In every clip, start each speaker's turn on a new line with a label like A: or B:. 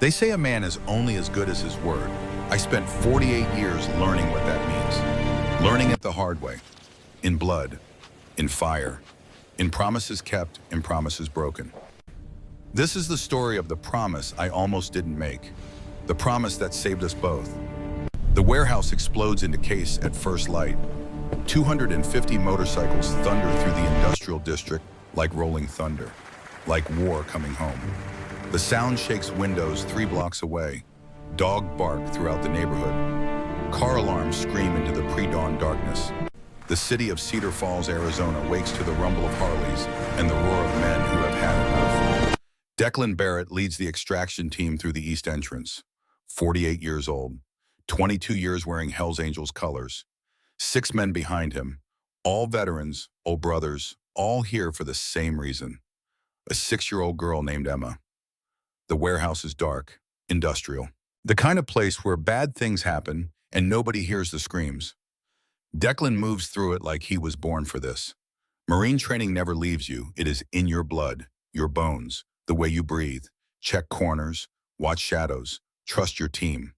A: They say a man is only as good as his word. I spent 48 years learning what that means. Learning it the hard way. In blood, in fire, in promises kept, in promises broken. This is the story of the promise I almost didn't make. The promise that saved us both. The warehouse explodes into case at first light. 250 motorcycles thunder through the industrial district like rolling thunder, like war coming home. The sound shakes windows 3 blocks away. Dog bark throughout the neighborhood. Car alarms scream into the pre-dawn darkness. The city of Cedar Falls, Arizona wakes to the rumble of Harleys and the roar of men who have had enough. Declan Barrett leads the extraction team through the east entrance. 48 years old, 22 years wearing Hell's Angels colors. 6 men behind him, all veterans, old brothers, all here for the same reason. A 6-year-old girl named Emma. The warehouse is dark, industrial. The kind of place where bad things happen and nobody hears the screams. Declan moves through it like he was born for this. Marine training never leaves you. It is in your blood, your bones, the way you breathe. Check corners, watch shadows, trust your team.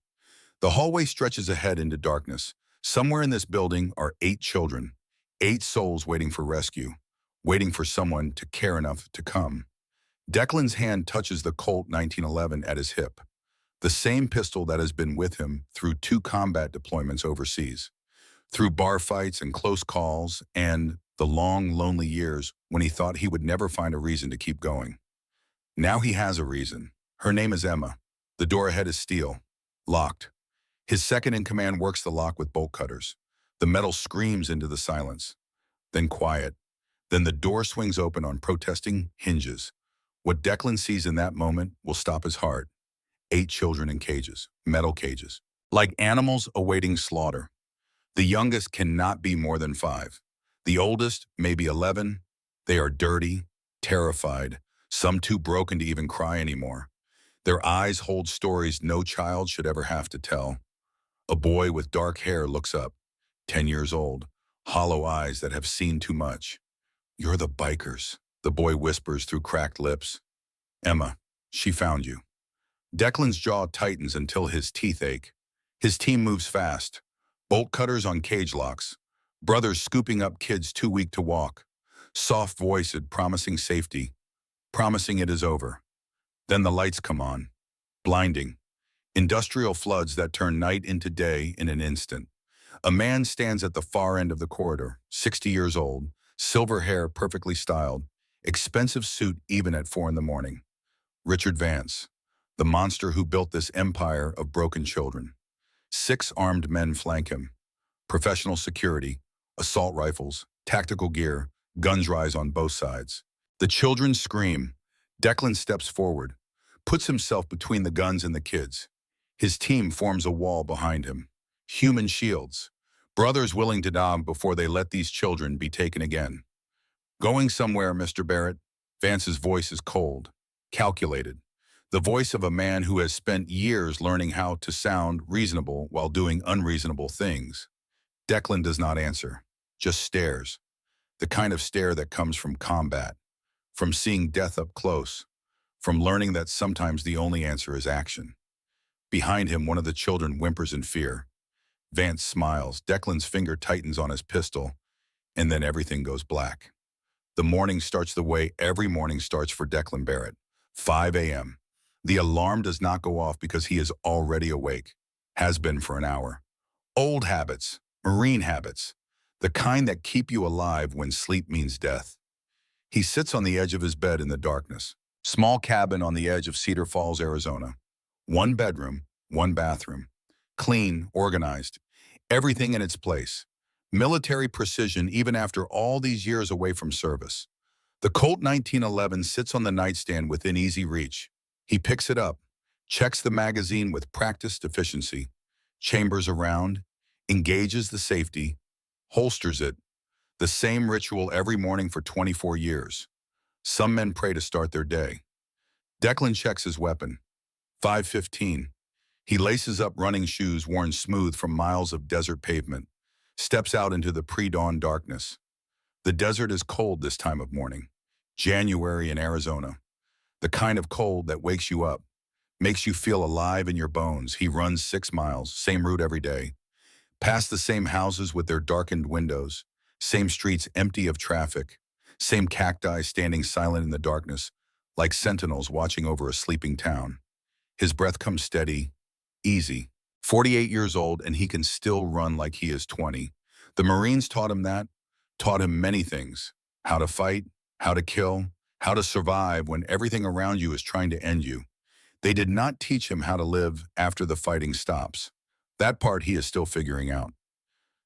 A: The hallway stretches ahead into darkness. Somewhere in this building are 8 children, 8 souls waiting for rescue, waiting for someone to care enough to come. Declan's hand touches the Colt 1911 at his hip, the same pistol that has been with him through 2 combat deployments overseas, through bar fights and close calls, and the long, lonely years when he thought he would never find a reason to keep going. Now he has a reason. Her name is Emma. The door ahead is steel, locked. His second-in-command works the lock with bolt cutters. The metal screams into the silence. Then quiet. Then the door swings open on protesting hinges. What Declan sees in that moment will stop his heart. 8 children in cages, metal cages, like animals awaiting slaughter. The youngest cannot be more than 5. The oldest may be 11. They are dirty, terrified, some too broken to even cry anymore. Their eyes hold stories no child should ever have to tell. A boy with dark hair looks up, 10 years old, hollow eyes that have seen too much. "You're the bikers," the boy whispers through cracked lips. "Emma, she found you." Declan's jaw tightens until his teeth ache. His team moves fast. Bolt cutters on cage locks. Brothers scooping up kids too weak to walk. Soft-voiced, promising safety, promising it is over. Then the lights come on. Blinding. Industrial floods that turn night into day in an instant. A man stands at the far end of the corridor, 60 years old, silver hair perfectly styled, expensive suit even at 4 in the morning. Richard Vance, the monster who built this empire of broken children. 6 armed men flank him. Professional security, assault rifles, tactical gear, guns rise on both sides. The children scream. Declan steps forward, puts himself between the guns and the kids. His team forms a wall behind him. Human shields. Brothers willing to die before they let these children be taken again. "Going somewhere, Mr. Barrett." Vance's voice is cold, calculated. The voice of a man who has spent years learning how to sound reasonable while doing unreasonable things. Declan does not answer, just stares. The kind of stare that comes from combat, from seeing death up close, from learning that sometimes the only answer is action. Behind him, one of the children whimpers in fear. Vance smiles. Declan's finger tightens on his pistol, and then everything goes black. The morning starts the way every morning starts for Declan Barrett. 5 a.m. The alarm does not go off because he is already awake. Has been for an hour. Old habits, marine habits, the kind that keep you alive when sleep means death. He sits on the edge of his bed in the darkness. Small cabin on the edge of Cedar Falls, Arizona. 1 bedroom, 1 bathroom. Clean, organized. Everything in its place. Military precision even after all these years away from service. The Colt 1911 sits on the nightstand within easy reach. He picks it up, checks the magazine with practiced efficiency, chambers around, engages the safety, holsters it. The same ritual every morning for 24 years. Some men pray to start their day. Declan checks his weapon. 5:15. He laces up running shoes worn smooth from miles of desert pavement, steps out into the pre-dawn darkness. The desert is cold this time of morning. January in Arizona. The kind of cold that wakes you up, Makes you feel alive in your bones. He runs 6 miles, same route every day. Past the same houses with their darkened windows, same streets empty of traffic, same cacti standing silent in the darkness, like sentinels watching over a sleeping town. His breath comes steady, easy. 48 years old, and he can still run like he is 20. The Marines taught him that, taught him many things: how to fight, how to kill, how to survive when everything around you is trying to end you. They did not teach him how to live after the fighting stops. That part he is still figuring out.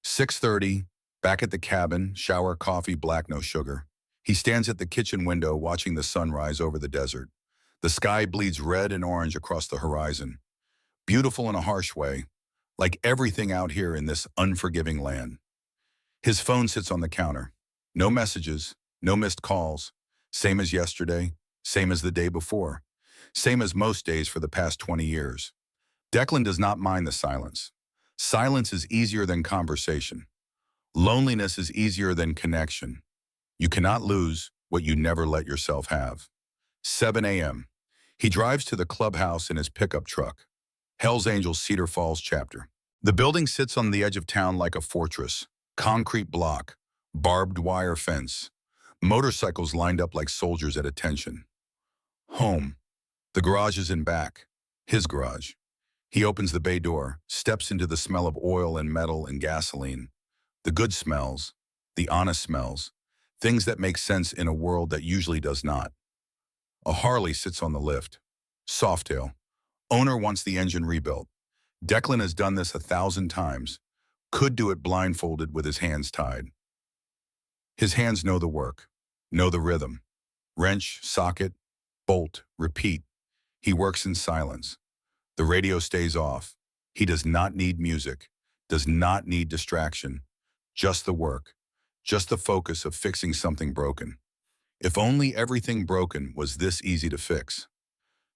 A: 6:30, back at the cabin, shower, coffee, black, no sugar. He stands at the kitchen window watching the sun rise over the desert. The sky bleeds red and orange across the horizon. Beautiful in a harsh way, like everything out here in this unforgiving land. His phone sits on the counter. No messages, no missed calls. Same as yesterday, same as the day before. Same as most days for the past 20 years. Declan does not mind the silence. Silence is easier than conversation. Loneliness is easier than connection. You cannot lose what you never let yourself have. 7 a.m. He drives to the clubhouse in his pickup truck. Hell's Angels Cedar Falls chapter. The building sits on the edge of town like a fortress. Concrete block, barbed wire fence, motorcycles lined up like soldiers at attention. Home. The garage is in back. His garage. He opens the bay door, steps into the smell of oil and metal and gasoline. The good smells, the honest smells, things that make sense in a world that usually does not. A Harley sits on the lift. Softail. Owner wants the engine rebuilt. Declan has done this 1,000 times. Could do it blindfolded with his hands tied. His hands know the work, know the rhythm. Wrench, socket, bolt, repeat. He works in silence. The radio stays off. He does not need music, does not need distraction. Just the work, just the focus of fixing something broken. If only everything broken was this easy to fix.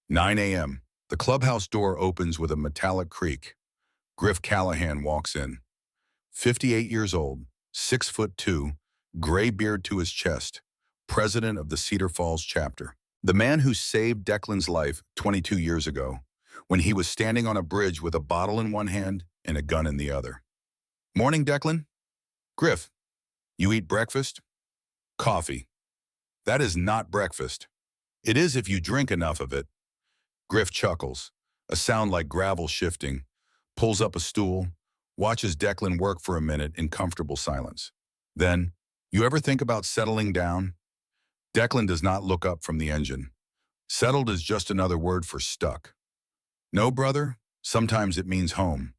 A: 9 a.m. The clubhouse door opens with a metallic creak. Griff Callahan walks in. 58 years old, 6'2", gray beard to his chest, president of the Cedar Falls chapter. The man who saved Declan's life 22 years ago, when he was standing on a bridge with a bottle in one hand and a gun in the other. Morning, Declan. Griff, you eat breakfast? Coffee. That is not breakfast. It is if you drink enough of it. Griff chuckles, a sound like gravel shifting, pulls up a stool, watches Declan work for a minute in comfortable silence. Then, you ever think about settling down? Declan does not look up from the engine. Settled is just another word for stuck. No, brother, sometimes it means home.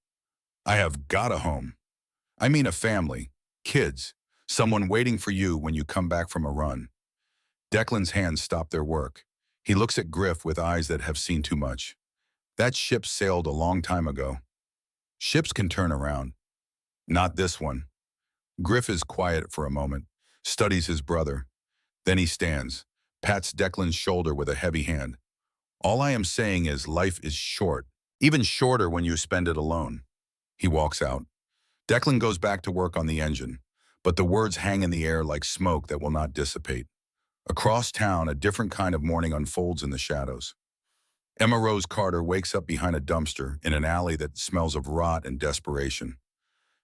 A: I have got a home. I mean a family, kids, someone waiting for you when you come back from a run. Declan's hands stop their work. He looks at Griff with eyes that have seen too much. That ship sailed a long time ago. Ships can turn around. Not this one. Griff is quiet for a moment, studies his brother. Then he stands, pats Declan's shoulder with a heavy hand. All I am saying is life is short, even shorter when you spend it alone. He walks out. Declan goes back to work on the engine, but the words hang in the air like smoke that will not dissipate. Across town, a different kind of morning unfolds in the shadows. Emma Rose Carter wakes up behind a dumpster in an alley that smells of rot and desperation.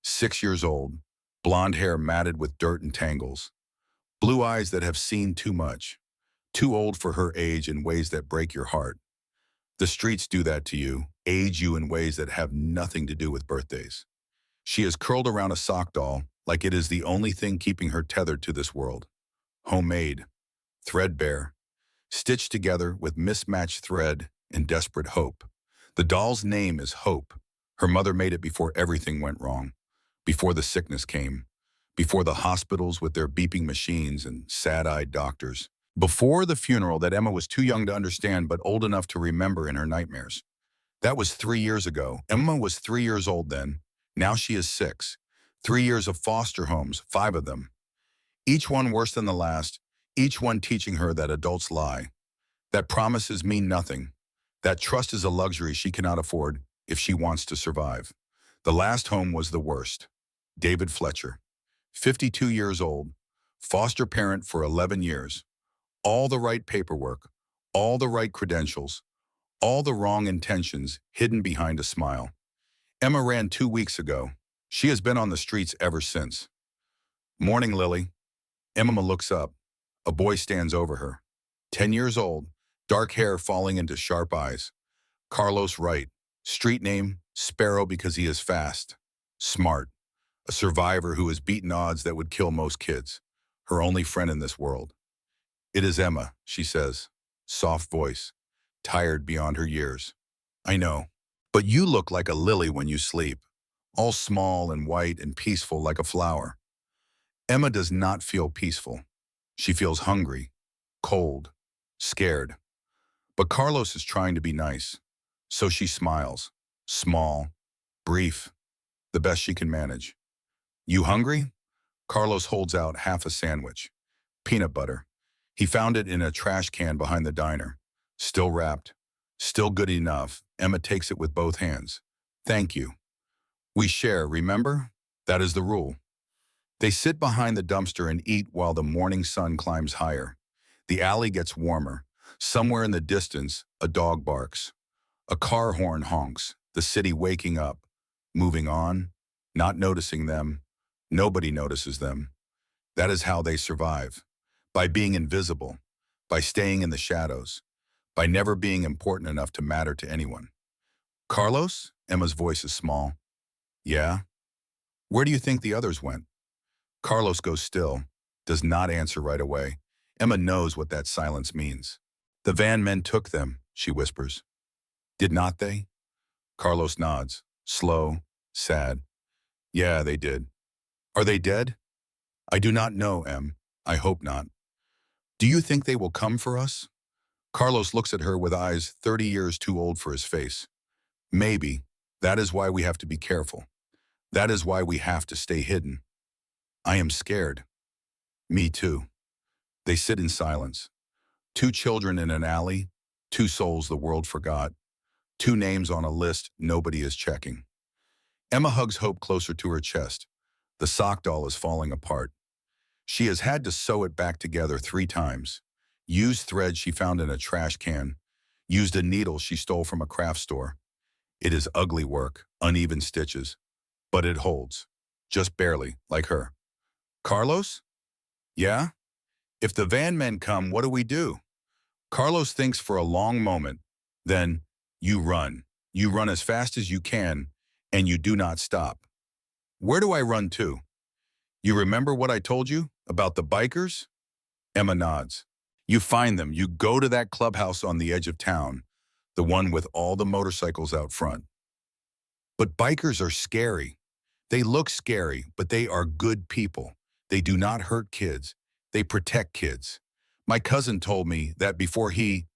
A: 6 years old, blonde hair matted with dirt and tangles. Blue eyes that have seen too much. Too old for her age in ways that break your heart. The streets do that to you, age you in ways that have nothing to do with birthdays. She is curled around a sock doll like it is the only thing keeping her tethered to this world. Homemade, threadbare, stitched together with mismatched thread and desperate hope. The doll's name is Hope. Her mother made it before everything went wrong, before the sickness came, before the hospitals with their beeping machines and sad-eyed doctors, before the funeral that Emma was too young to understand but old enough to remember in her nightmares. That was 3 years ago. Emma was 3 years old then. Now she is 6. 3 years of foster homes, 5 of them. Each one worse than the last, each one teaching her that adults lie, that promises mean nothing, that trust is a luxury she cannot afford if she wants to survive. The last home was the worst. David Fletcher, 52 years old, foster parent for 11 years. All the right paperwork, all the right credentials, All the wrong intentions hidden behind a smile. Emma ran 2 weeks ago. She has been on the streets ever since. Morning, Lily. Emma looks up. A boy stands over her. 10 years old, dark hair falling into sharp eyes. Carlos Wright. Street name, Sparrow because he is fast. Smart. A survivor who has beaten odds that would kill most kids. Her only friend in this world. It is Emma, she says. Soft voice. Tired beyond her years. I know. But you look like a lily when you sleep. All small and white and peaceful like a flower. Emma does not feel peaceful. She feels hungry, cold, scared. But Carlos is trying to be nice. So she smiles. Small, brief, the best she can manage. You hungry? Carlos holds out half a sandwich. Peanut butter. He found it in a trash can behind the diner. Still wrapped. Still good enough. Emma takes it with both hands. Thank you. We share, remember? That is the rule. They sit behind the dumpster and eat while the morning sun climbs higher. The alley gets warmer. Somewhere in the distance, a dog barks. A car horn honks, the city waking up, moving on, not noticing them. Nobody notices them. That is how they survive. By being invisible, by staying in the shadows, by never being important enough to matter to anyone. Carlos? Emma's voice is small. Yeah? Where do you think the others went? Carlos goes still, does not answer right away. Emma knows what that silence means. The van men took them, she whispers. Did not they? Carlos nods, slow, sad. Yeah, they did. Are they dead? I do not know, Em. I hope not. Do you think they will come for us? Carlos looks at her with eyes 30 years too old for his face. Maybe. That is why we have to be careful. That is why we have to stay hidden. I am scared. Me too. They sit in silence. Two children in an alley, two souls the world forgot, two names on a list nobody is checking. Emma hugs Hope closer to her chest. The sock doll is falling apart. She has had to sew it back together 3 times. Used thread she found in a trash can. Used a needle she stole from a craft store. It is ugly work, uneven stitches. But it holds. Just barely, like her. Carlos? Yeah? If the van men come, what do we do? Carlos thinks for a long moment. Then, you run. You run as fast as you can, and you do not stop. Where do I run to? You remember what I told you about the bikers? Emma nods. You find them. You go to that clubhouse on the edge of town, the one with all the motorcycles out front. But bikers are scary. They look scary, but they are good people. They do not hurt kids. They protect kids. My cousin told me that before he...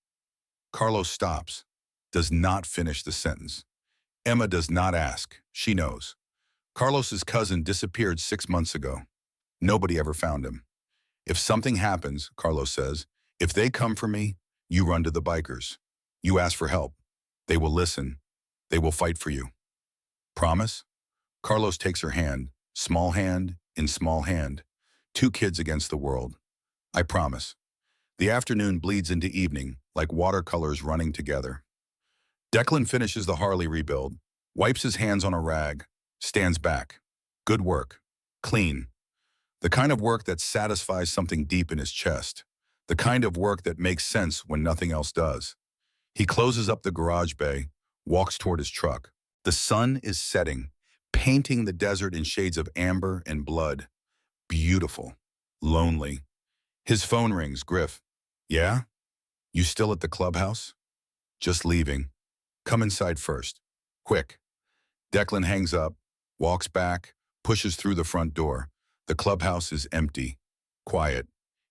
A: Carlos stops, does not finish the sentence. Emma does not ask. She knows. Carlos's cousin disappeared 6 months ago. Nobody ever found him. If something happens, Carlos says, if they come for me, you run to the bikers. You ask for help. They will listen. They will fight for you. Promise? Carlos takes her hand, small hand in small hand. 2 kids against the world. I promise. The afternoon bleeds into evening, like watercolors running together. Declan finishes the Harley rebuild, wipes his hands on a rag, stands back. Good work. Clean. The kind of work that satisfies something deep in his chest. The kind of work that makes sense when nothing else does. He closes up the garage bay, walks toward his truck. The sun is setting, painting the desert in shades of amber and blood. Beautiful. Lonely. His phone rings. Griff. Yeah? You still at the clubhouse? Just leaving. Come inside first. Quick. Declan hangs up, walks back, pushes through the front door. The clubhouse is empty. Quiet.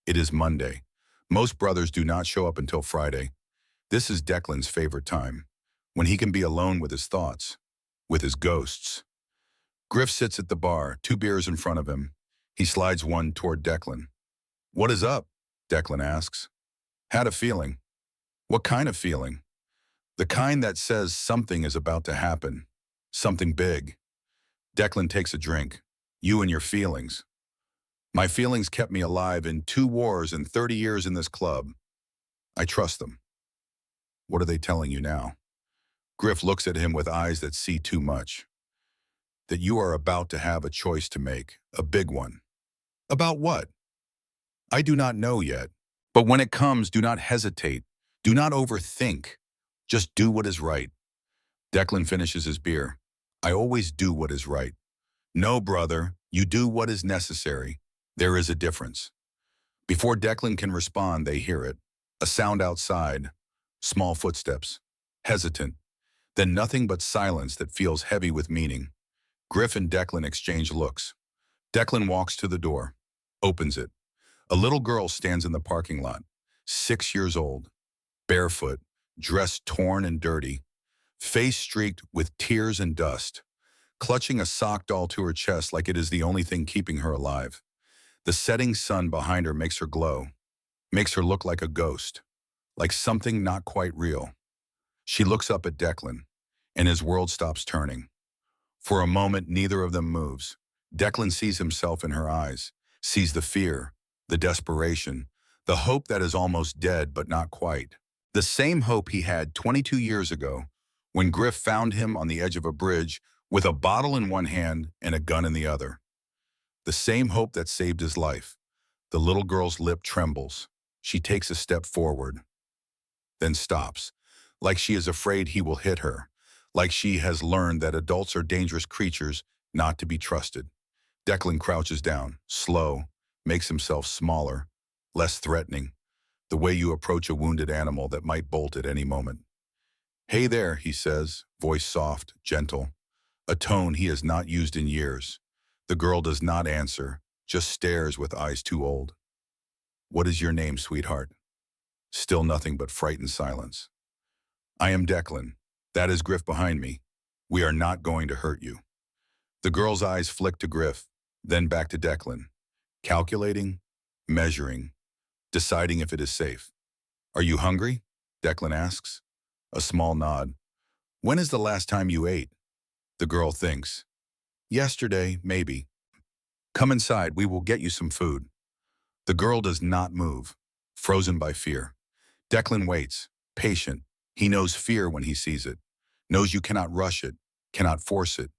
A: It is Monday. Most brothers do not show up until Friday. This is Declan's favorite time, when he can be alone with his thoughts, with his ghosts. Griff sits at the bar, 2 beers in front of him. He slides one toward Declan. What is up? Declan asks. Had a feeling. What kind of feeling? The kind that says something is about to happen. Something big. Declan takes a drink. You and your feelings. My feelings kept me alive in 2 wars and 30 years in this club. I trust them. What are they telling you now? Griff looks at him with eyes that see too much. That you are about to have a choice to make, a big one. About what? I do not know yet. But when it comes, do not hesitate. Do not overthink. Just do what is right. Declan finishes his beer. I always do what is right. No, brother, you do what is necessary. There is a difference. Before Declan can respond, they hear it. A sound outside. Small footsteps. Hesitant. Then nothing but silence that feels heavy with meaning. Griff and Declan exchange looks. Declan walks to the door. Opens it. A little girl stands in the parking lot. 6 years old. Barefoot. Dress torn and dirty. Face streaked with tears and dust. Clutching a sock doll to her chest like it is the only thing keeping her alive. The setting sun behind her makes her glow. Makes her look like a ghost. Like something not quite real. She looks up at Declan, and his world stops turning. For a moment, neither of them moves. Declan sees himself in her eyes, sees the fear, the desperation, the hope that is almost dead but not quite. The same hope he had 22 years ago when Griff found him on the edge of a bridge with a bottle in one hand and a gun in the other. The same hope that saved his life. The little girl's lip trembles. She takes a step forward, then stops, like she is afraid he will hit her, like she has learned that adults are dangerous creatures not to be trusted. Declan crouches down, slow, makes himself smaller, less threatening, the way you approach a wounded animal that might bolt at any moment. Hey there, he says, voice soft, gentle, a tone he has not used in years. The girl does not answer, just stares with eyes too old. What is your name, sweetheart? Still nothing but frightened silence. I am Declan. That is Griff behind me. We are not going to hurt you. The girl's eyes flick to Griff, then back to Declan. Calculating, measuring, deciding if it is safe. Are you hungry? Declan asks. A small nod. When is the last time you ate? The girl thinks. Yesterday, maybe. Come inside, we will get you some food. The girl does not move, frozen by fear. Declan waits, patient. He knows fear when he sees it. Knows you cannot rush it, cannot force it.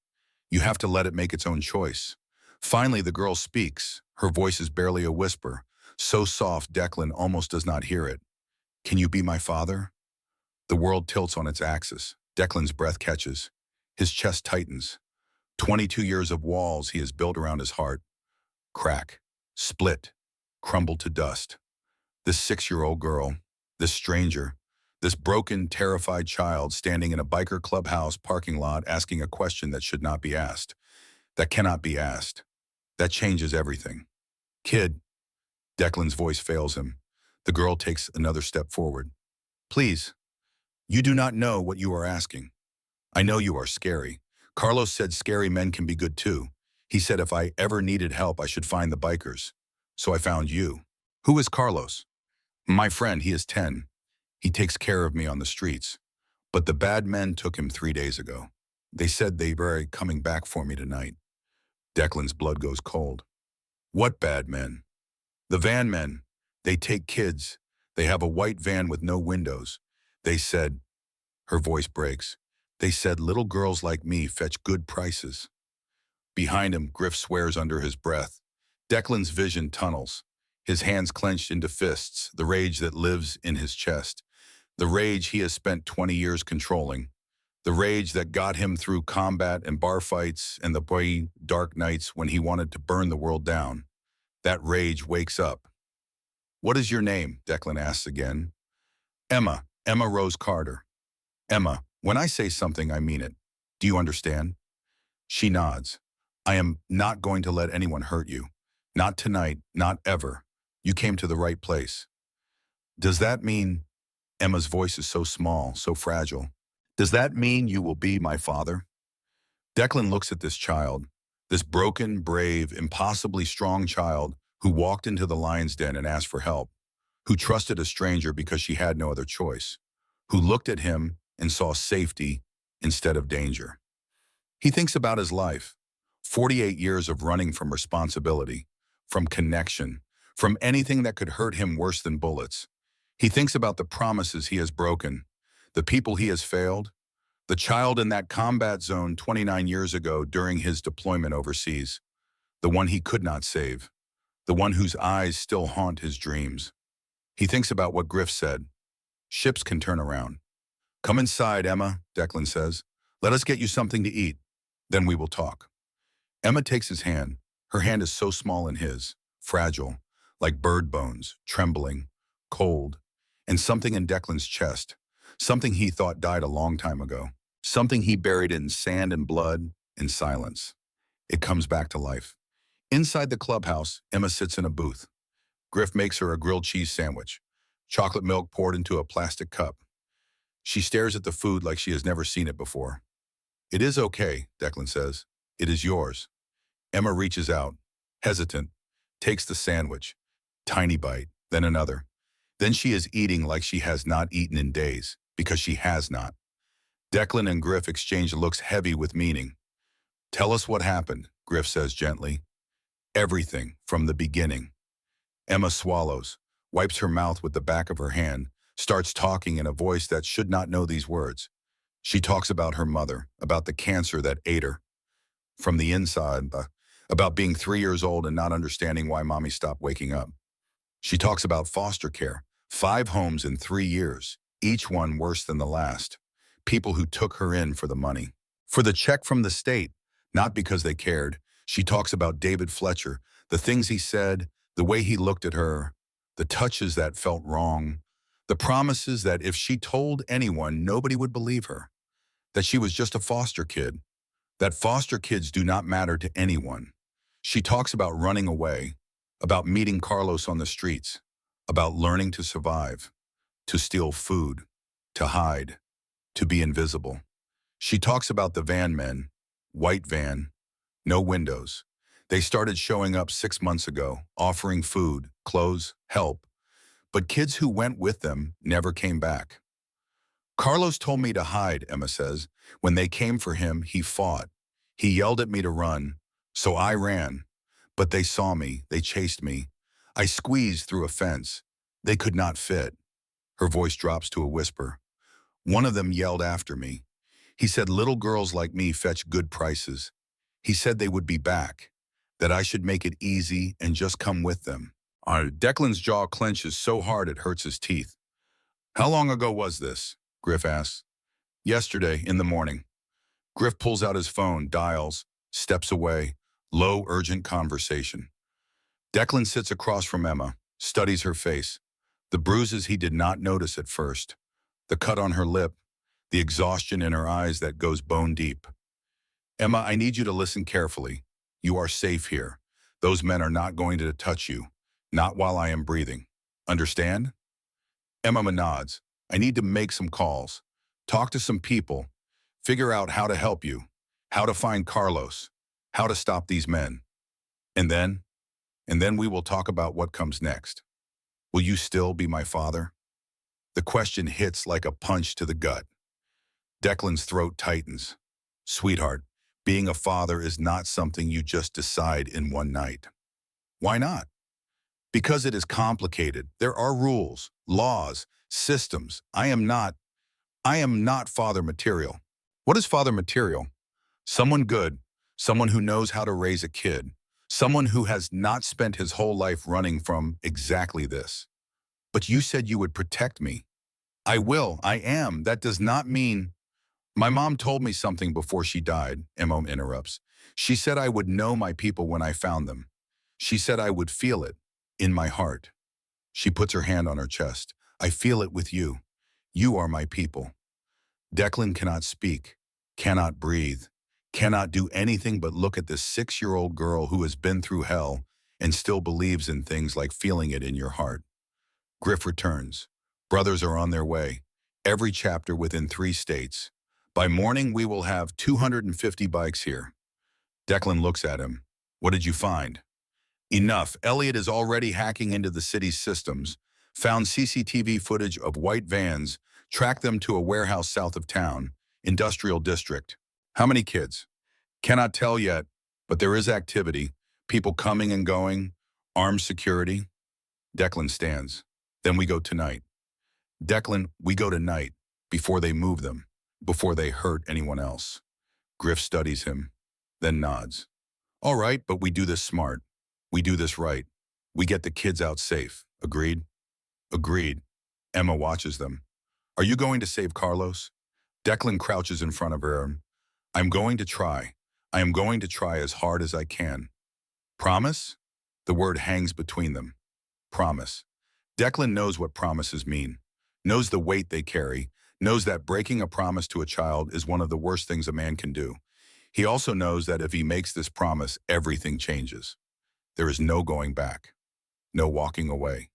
A: You have to let it make its own choice. Finally, the girl speaks. Her voice is barely a whisper, so soft Declan almost does not hear it. Can you be my father? The world tilts on its axis. Declan's breath catches. His chest tightens. 22 years of walls he has built around his heart. Crack, split, crumbled to dust. This 6-year-old girl, this stranger, this broken, terrified child standing in a biker clubhouse parking lot asking a question that should not be asked, that cannot be asked. That changes everything. Kid, Declan's voice fails him. The girl takes another step forward. Please, you do not know what you are asking. I know you are scary. Carlos said scary men can be good too. He said if I ever needed help, I should find the bikers. So I found you. Who is Carlos? My friend, he is 10. He takes care of me on the streets. But the bad men took him 3 days ago. They said they were coming back for me tonight. Declan's blood goes cold. What bad men? The van men. They take kids. They have a white van with no windows. They said, her voice breaks. They said little girls like me fetch good prices. Behind him, Griff swears under his breath. Declan's vision tunnels, his hands clenched into fists, the rage that lives in his chest. The rage he has spent 20 years controlling. The rage that got him through combat and bar fights and the bright, dark nights when he wanted to burn the world down. That rage wakes up. What is your name? Declan asks again. Emma Rose Carter. Emma, when I say something, I mean it. Do you understand? She nods. I am not going to let anyone hurt you. Not tonight, not ever. You came to the right place. Does that mean, Emma's voice is so small, so fragile. Does that mean you will be my father? Declan looks at this child, this broken, brave, impossibly strong child who walked into the lion's den and asked for help, who trusted a stranger because she had no other choice, who looked at him and saw safety instead of danger. He thinks about his life, 48 years of running from responsibility, from connection, from anything that could hurt him worse than bullets. He thinks about the promises he has broken, The people he has failed, the child in that combat zone 29 years ago during his deployment overseas, the one he could not save, the one whose eyes still haunt his dreams. He thinks about what Griff said. Ships can turn around. Come inside, Emma, Declan says. Let us get you something to eat. Then we will talk. Emma takes his hand. Her hand is so small in his, fragile, like bird bones, trembling, cold, and something in Declan's chest, something he thought died a long time ago, something he buried in sand and blood and silence. It comes back to life. Inside the clubhouse, Emma sits in a booth. Griff makes her a grilled cheese sandwich, chocolate milk poured into a plastic cup. She stares at the food like she has never seen it before. It is okay, Declan says. It is yours. Emma reaches out, hesitant, takes the sandwich, tiny bite, then another. Then she is eating like she has not eaten in days, because she has not. Declan and Griff exchange looks heavy with meaning. Tell us what happened, Griff says gently. Everything, from the beginning. Emma swallows, wipes her mouth with the back of her hand, starts talking in a voice that should not know these words. She talks about her mother, about the cancer that ate her. From the inside, about being 3 years old and not understanding why mommy stopped waking up. She talks about foster care, 5 homes in 3 years, each one worse than the last. People who took her in for the money, for the check from the state, not because they cared. She talks about David Fletcher, the things he said, the way he looked at her, the touches that felt wrong, the promises that if she told anyone, nobody would believe her, that she was just a foster kid, that foster kids do not matter to anyone. She talks about running away, about meeting Carlos on the streets, about learning to survive, to steal food, to hide, to be invisible. She talks about the van men, white van, no windows. They started showing up 6 months ago, offering food, clothes, help. But kids who went with them never came back. Carlos told me to hide, Emma says. When they came for him, he fought. He yelled at me to run, so I ran. But they saw me, they chased me. I squeezed through a fence. They could not fit. Her voice drops to a whisper. One of them yelled after me. He said little girls like me fetch good prices. He said they would be back, that I should make it easy and just come with them. Declan's jaw clenches so hard it hurts his teeth. How long ago was this? Griff asks. Yesterday, in the morning. Griff pulls out his phone, dials, steps away. Low, urgent conversation. Declan sits across from Emma, studies her face. The bruises he did not notice at first. The cut on her lip. The exhaustion in her eyes that goes bone deep. Emma, I need you to listen carefully. You are safe here. Those men are not going to touch you. Not while I am breathing. Understand? Emma nods. I need to make some calls. Talk to some people. Figure out how to help you. How to find Carlos. How to stop these men. And then we will talk about what comes next. Will you still be my father? The question hits like a punch to the gut. Declan's throat tightens. Sweetheart, being a father is not something you just decide in one night. Why not? Because it is complicated. There are rules, laws, systems. I am not father material. What is father material? Someone good, someone who knows how to raise a kid, someone who has not spent his whole life running from exactly this. But you said you would protect me. I will, I am. That does not mean... My mom told me something before she died, Emma interrupts. She said I would know my people when I found them. She said I would feel it, in my heart. She puts her hand on her chest. I feel it with you. You are my people. Declan cannot speak, cannot breathe, cannot do anything but look at this 6-year-old girl who has been through hell and still believes in things like feeling it in your heart. Griff returns. Brothers are on their way. Every chapter within 3 states. By morning, we will have 250 bikes here. Declan looks at him. What did you find? Enough. Elliot is already hacking into the city's systems, found CCTV footage of white vans, tracked them to a warehouse south of town, industrial district. How many kids? Cannot tell yet, but there is activity, people coming and going, armed security. Declan stands. Then we go tonight. Declan, we go tonight. before they move them, before they hurt anyone else. Griff studies him, then nods. All right, but we do this smart. We do this right. We get the kids out safe. Agreed? Agreed. Emma watches them. Are you going to save Carlos? Declan crouches in front of her. I'm going to try. I am going to try as hard as I can. Promise? The word hangs between them. Promise. Declan knows what promises mean, knows the weight they carry, knows that breaking a promise to a child is one of the worst things a man can do. He also knows that if he makes this promise, everything changes. There is no going back, no walking away.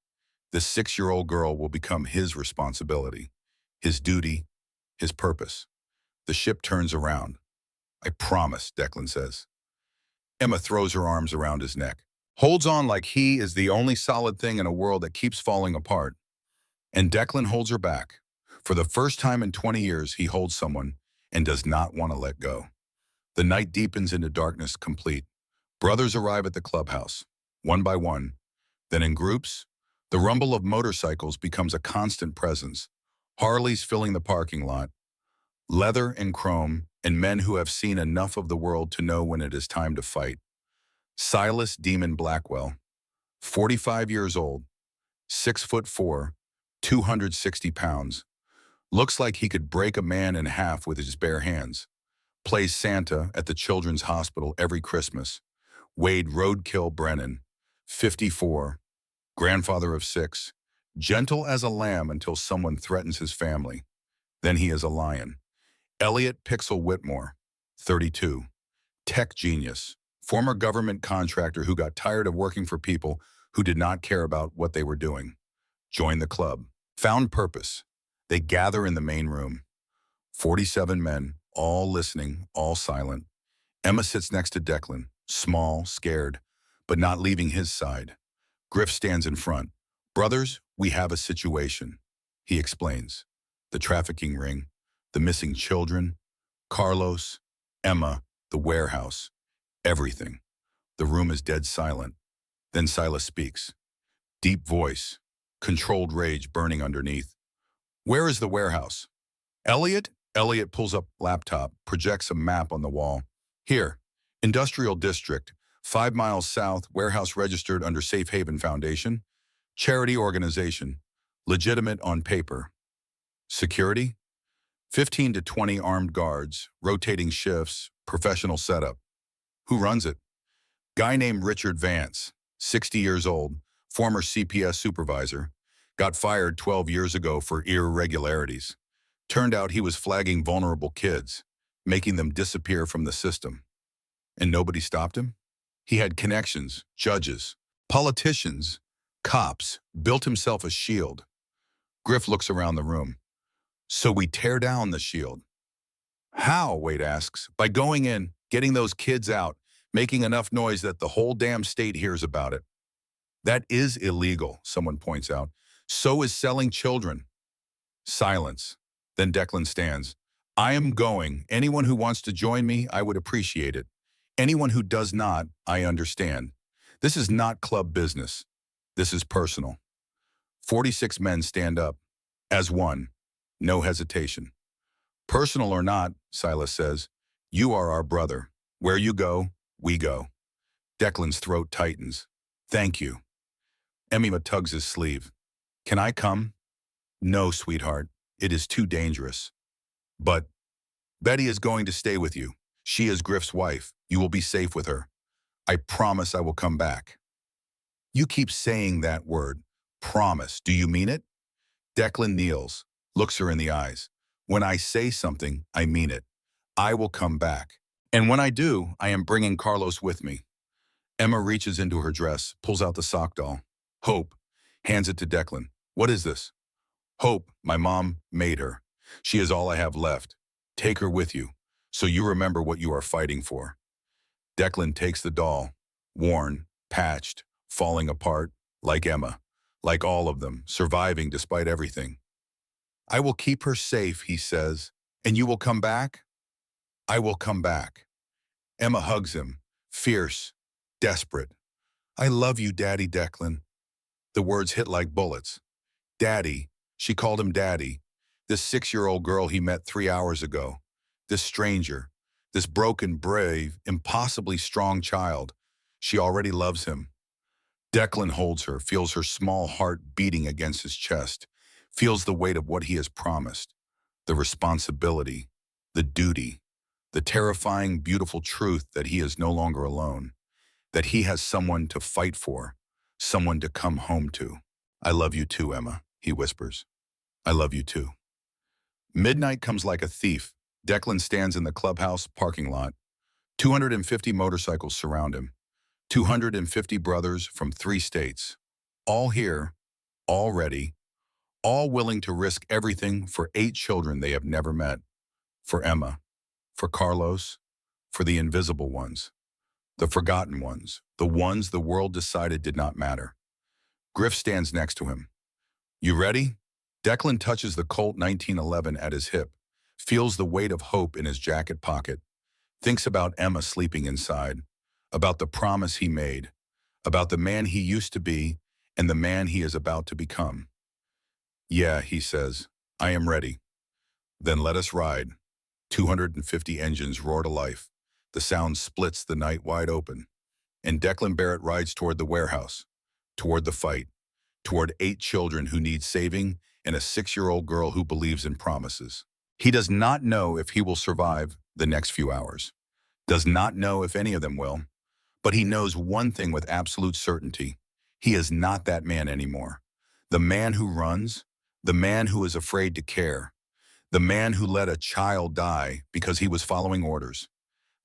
A: This 6-year-old girl will become his responsibility, his duty, his purpose. The ship turns around. I promise, Declan says. Emma throws her arms around his neck, holds on like he is the only solid thing in a world that keeps falling apart. And Declan holds her back. For the first time in 20 years, he holds someone and does not want to let go. The night deepens into darkness complete. Brothers arrive at the clubhouse, one by one. Then in groups, the rumble of motorcycles becomes a constant presence. Harleys filling the parking lot, leather and chrome, and men who have seen enough of the world to know when it is time to fight. Silas Demon Blackwell, 45 years old, 6'4", 260 pounds. Looks like he could break a man in half with his bare hands. Plays Santa at the Children's Hospital every Christmas. Wade Roadkill Brennan, 54, grandfather of 6, gentle as a lamb until someone threatens his family. Then he is a lion. Elliot Pixel Whitmore, 32, tech genius, former government contractor who got tired of working for people who did not care about what they were doing. Joined the club. Found purpose. They gather in the main room. 47 men, all listening, all silent. Emma sits next to Declan, small, scared, but not leaving his side. Griff stands in front. Brothers, we have a situation, he explains. The trafficking ring, the missing children, Carlos, Emma, the warehouse, everything. The room is dead silent. Then Silas speaks. Deep voice, controlled rage burning underneath. Where is the warehouse? Elliot? Elliot pulls up laptop, projects a map on the wall. Here, Industrial District, 5 miles south, warehouse registered under Safe Haven Foundation. Charity organization, legitimate on paper. Security? 15 to 20 armed guards, rotating shifts, professional setup. Who runs it? Guy named Richard Vance, 60 years old, former CPS supervisor. Got fired 12 years ago for irregularities. Turned out he was flagging vulnerable kids, making them disappear from the system. And nobody stopped him? He had connections, judges, politicians, cops, built himself a shield. Griff looks around the room. So we tear down the shield. How, Wade asks. By going in, getting those kids out, making enough noise that the whole damn state hears about it. That is illegal, someone points out. So is selling children. Silence. Then Declan stands. I am going. Anyone who wants to join me, I would appreciate it. Anyone who does not, I understand. This is not club business. This is personal. 46 men stand up. As one. No hesitation. Personal or not, Silas says, you are our brother. Where you go, we go. Declan's throat tightens. Thank you. Emma tugs his sleeve. Can I come? No, sweetheart. It is too dangerous. But Betty is going to stay with you. She is Griff's wife. You will be safe with her. I promise I will come back. You keep saying that word. Promise. Do you mean it? Declan kneels, looks her in the eyes. When I say something, I mean it. I will come back. And when I do, I am bringing Carlos with me. Emma reaches into her dress, pulls out the sock doll. Hope, hands it to Declan. What is this? Hope, my mom made her. She is all I have left. Take her with you, so you remember what you are fighting for. Declan takes the doll, worn, patched, falling apart, like Emma, like all of them, surviving despite everything. I will keep her safe, he says. And you will come back? I will come back. Emma hugs him, fierce, desperate. I love you, Daddy Declan. The words hit like bullets. Daddy, she called him Daddy. This 6-year-old girl he met 3 hours ago. This stranger. This broken, brave, impossibly strong child. She already loves him. Declan holds her, feels her small heart beating against his chest, feels the weight of what he has promised, the responsibility, the duty, the terrifying, beautiful truth that he is no longer alone, that he has someone to fight for, someone to come home to. I love you too, Emma, he whispers. I love you too. Midnight comes like a thief. Declan stands in the clubhouse parking lot. 250 motorcycles surround him. 250 brothers from 3 states. All here, all ready, all willing to risk everything for 8 children they have never met. For Emma, for Carlos, for the invisible ones, the forgotten ones, the ones the world decided did not matter. Griff stands next to him. You ready? Declan touches the Colt 1911 at his hip, feels the weight of hope in his jacket pocket, thinks about Emma sleeping inside, about the promise he made, about the man he used to be and the man he is about to become. Yeah, he says, I am ready. Then let us ride. 250 engines roar to life. The sound splits the night wide open. And Declan Barrett rides toward the warehouse, toward the fight, toward 8 children who need saving and a 6-year-old girl who believes in promises. He does not know if he will survive the next few hours, does not know if any of them will, but he knows one thing with absolute certainty. He is not that man anymore. The man who runs, the man who is afraid to care, the man who let a child die because he was following orders.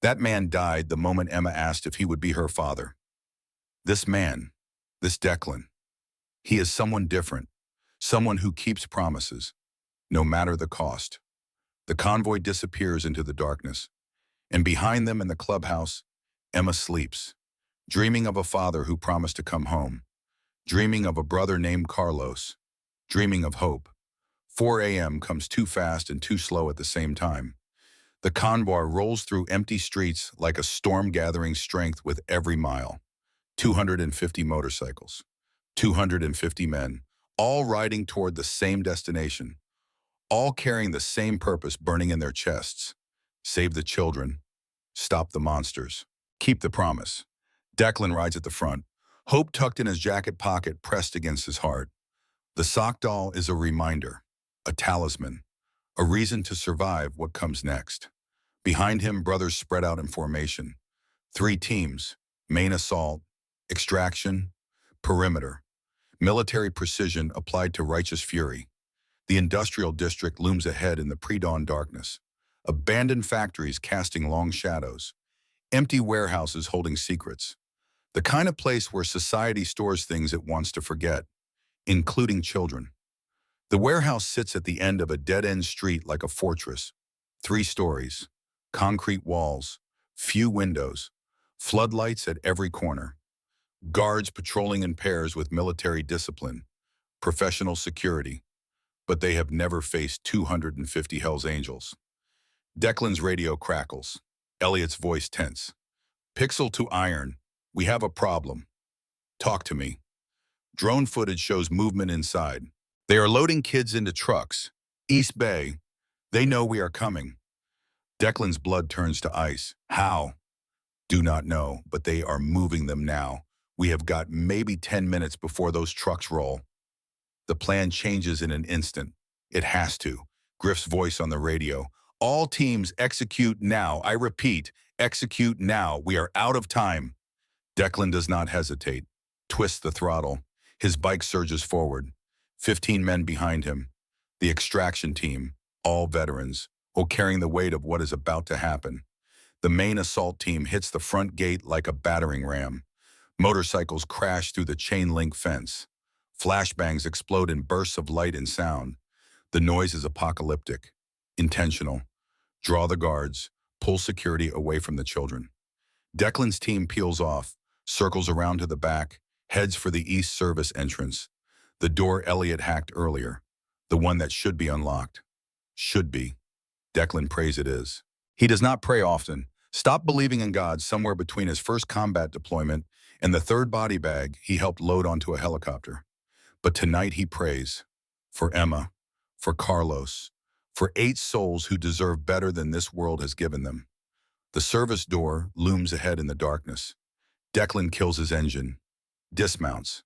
A: That man died the moment Emma asked if he would be her father. This man, this Declan, he is someone different, someone who keeps promises, no matter the cost. The convoy disappears into the darkness, and behind them in the clubhouse, Emma sleeps, dreaming of a father who promised to come home, dreaming of a brother named Carlos, dreaming of hope. 4 a.m. comes too fast and too slow at the same time. The convoy rolls through empty streets like a storm gathering strength with every mile. 250 motorcycles, 250 men, all riding toward the same destination, all carrying the same purpose burning in their chests. Save the children, stop the monsters, keep the promise. Declan rides at the front, hope tucked in his jacket pocket pressed against his heart. The sock doll is a reminder, a talisman, a reason to survive what comes next. Behind him, brothers spread out in formation. 3 teams, main assault, extraction, perimeter. Military precision applied to righteous fury. The industrial district looms ahead in the pre-dawn darkness. Abandoned factories casting long shadows. Empty warehouses holding secrets. The kind of place where society stores things it wants to forget, including children. The warehouse sits at the end of a dead-end street like a fortress. 3 stories, concrete walls, few windows, floodlights at every corner. Guards patrolling in pairs with military discipline, professional security, but they have never faced 250 Hell's Angels. Declan's radio crackles. Elliot's voice tense. Pixel to iron. We have a problem. Talk to me. Drone footage shows movement inside. They are loading kids into trucks. East Bay. They know we are coming. Declan's blood turns to ice. How? Do not know, but they are moving them now. We have got maybe 10 minutes before those trucks roll. The plan changes in an instant. It has to. Griff's voice on the radio. All teams execute now. I repeat, execute now. We are out of time. Declan does not hesitate. Twists the throttle. His bike surges forward. 15 men behind him. The extraction team, all veterans, all carrying the weight of what is about to happen. The main assault team hits the front gate like a battering ram. Motorcycles crash through the chain-link fence. Flashbangs explode in bursts of light and sound. The noise is apocalyptic, intentional. Draw the guards, pull security away from the children. Declan's team peels off, circles around to the back, heads for the East Service entrance. The door Elliot hacked earlier, the one that should be unlocked. Should be. Declan prays it is. He does not pray often. Stopped believing in God somewhere between his first combat deployment and the 3rd body bag he helped load onto a helicopter. But tonight he prays. For Emma, for Carlos, for 8 souls who deserve better than this world has given them. The service door looms ahead in the darkness. Declan kills his engine, dismounts.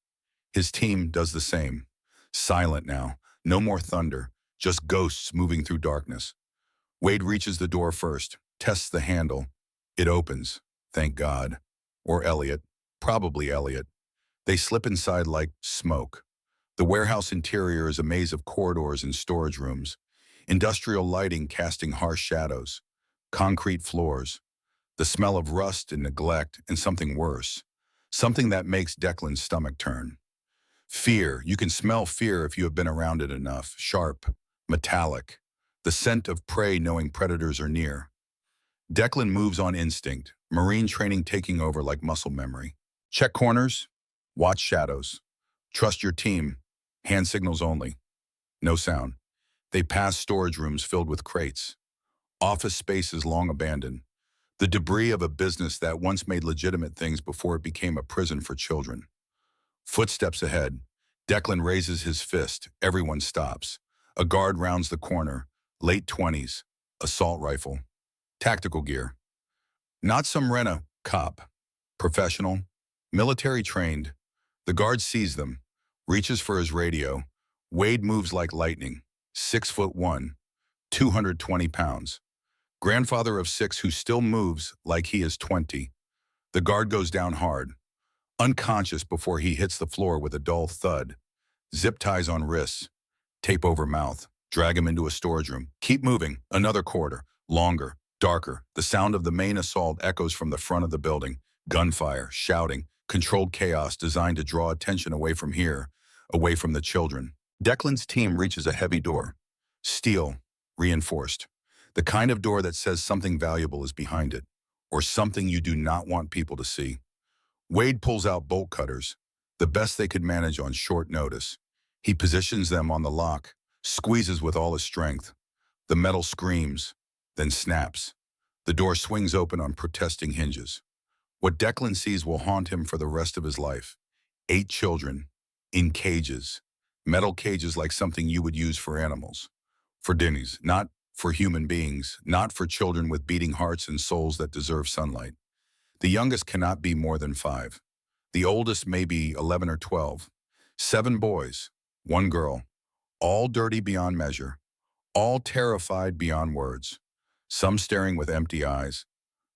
A: His team does the same. Silent now, no more thunder, just ghosts moving through darkness. Wade reaches the door first, tests the handle. It opens, thank God. Or Elliot, probably Elliot. They slip inside like smoke. The warehouse interior is a maze of corridors and storage rooms, industrial lighting casting harsh shadows, concrete floors, the smell of rust and neglect, and something worse, something that makes Declan's stomach turn. Fear. You can smell fear if you have been around it enough. Sharp, metallic, the scent of prey knowing predators are near. Declan moves on instinct, marine training taking over like muscle memory. Check corners, watch shadows. Trust your team, hand signals only. No sound. They pass storage rooms filled with crates. Office spaces long abandoned. The debris of a business that once made legitimate things before it became a prison for children. Footsteps ahead. Declan raises his fist. Everyone stops. A guard rounds the corner. Late 20s. Assault rifle. Tactical gear. Not some rent-a-cop. Professional. Military trained. The guard sees them. Reaches for his radio. Wade moves like lightning. 6'1", 220 pounds. Grandfather of 6 who still moves like he is 20. The guard goes down hard. Unconscious before he hits the floor with a dull thud. Zip ties on wrists. Tape over mouth. Drag him into a storage room. Keep moving. Another corridor. Longer. Darker. The sound of the main assault echoes from the front of the building. Gunfire. Shouting. Controlled chaos designed to draw attention away from here. Away from the children. Declan's team reaches a heavy door. Steel. Reinforced. The kind of door that says something valuable is behind it. Or something you do not want people to see. Wade pulls out bolt cutters, the best they could manage on short notice. He positions them on the lock, squeezes with all his strength. The metal screams, then snaps. The door swings open on protesting hinges. What Declan sees will haunt him for the rest of his life. 8 children, in cages. Metal cages like something you would use for animals. For dinnies, not for human beings, not for children with beating hearts and souls that deserve sunlight. The youngest cannot be more than 5. The oldest may be 11 or 12. 7 boys, 1 girl, all dirty beyond measure, all terrified beyond words, some staring with empty eyes,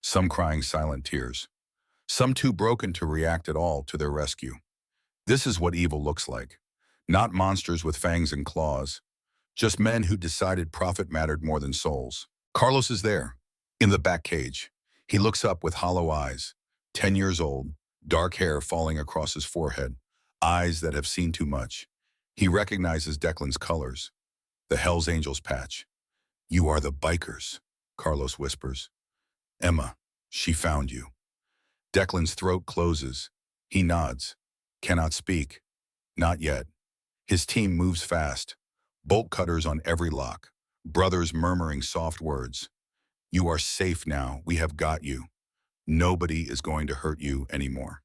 A: some crying silent tears, some too broken to react at all to their rescue. This is what evil looks like. Not monsters with fangs and claws, just men who decided profit mattered more than souls. Carlos is there, in the back cage. He looks up with hollow eyes, 10 years old, dark hair falling across his forehead, eyes that have seen too much. He recognizes Declan's colors, the Hells Angels patch. "You are the bikers," Carlos whispers. "Emma, she found you." Declan's throat closes. He nods, cannot speak. Not yet. His team moves fast, bolt cutters on every lock, brothers murmuring soft words. "You are safe now. We have got you. Nobody is going to hurt you anymore."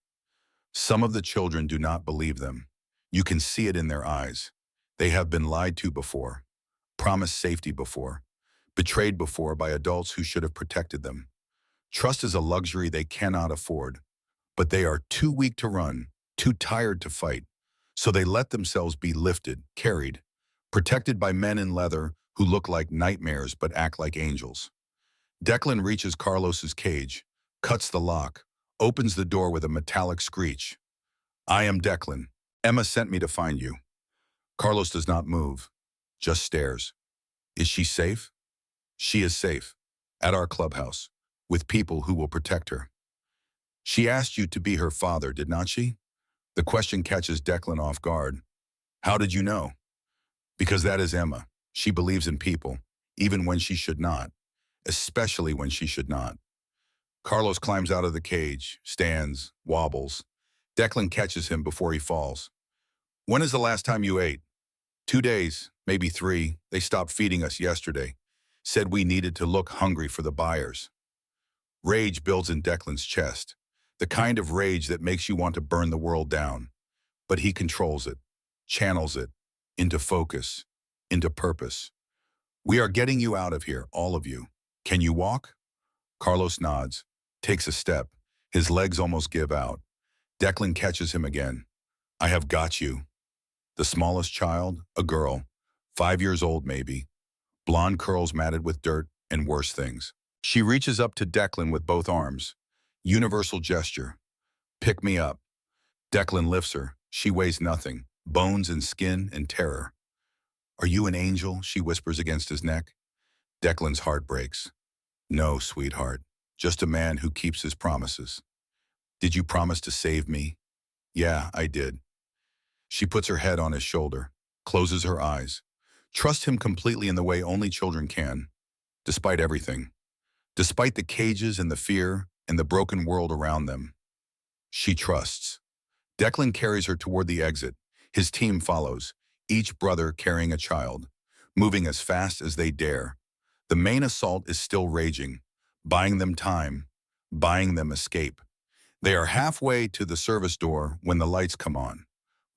A: Some of the children do not believe them. You can see it in their eyes. They have been lied to before, promised safety before, betrayed before by adults who should have protected them. Trust is a luxury they cannot afford, but they are too weak to run, too tired to fight. So they let themselves be lifted, carried, protected by men in leather who look like nightmares but act like angels. Declan reaches Carlos's cage, cuts the lock, opens the door with a metallic screech. "I am Declan. Emma sent me to find you." Carlos does not move, just stares. Is she safe? She is safe, at our clubhouse, with people who will protect her. She asked you to be her father, did not she? The question catches Declan off guard. How did you know? Because that is Emma. She believes in people, even when she should not, especially when she should not. Carlos climbs out of the cage, stands, wobbles. Declan catches him before he falls. "When is the last time you ate?" 2 days, maybe 3. They stopped feeding us yesterday. Said we needed to look hungry for the buyers. Rage builds in Declan's chest, the kind of rage that makes you want to burn the world down. But he controls it, channels it, into focus, into purpose. We are getting you out of here, all of you. Can you walk? Carlos nods, takes a step. His legs almost give out. Declan catches him again. I have got you. The smallest child, a girl, 5 years old maybe, blonde curls matted with dirt and worse things. She reaches up to Declan with both arms. Universal gesture. Pick me up. Declan lifts her. She weighs nothing. Bones and skin and terror. Are you an angel? She whispers against his neck. Declan's heart breaks. No, sweetheart. Just a man who keeps his promises. Did you promise to save me? Yeah, I did. She puts her head on his shoulder, closes her eyes. Trust him completely in the way only children can, despite everything. Despite the cages and the fear and the broken world around them. She trusts. Declan carries her toward the exit. His team follows, each brother carrying a child, moving as fast as they dare. The main assault is still raging, buying them time, buying them escape. They are halfway to the service door when the lights come on.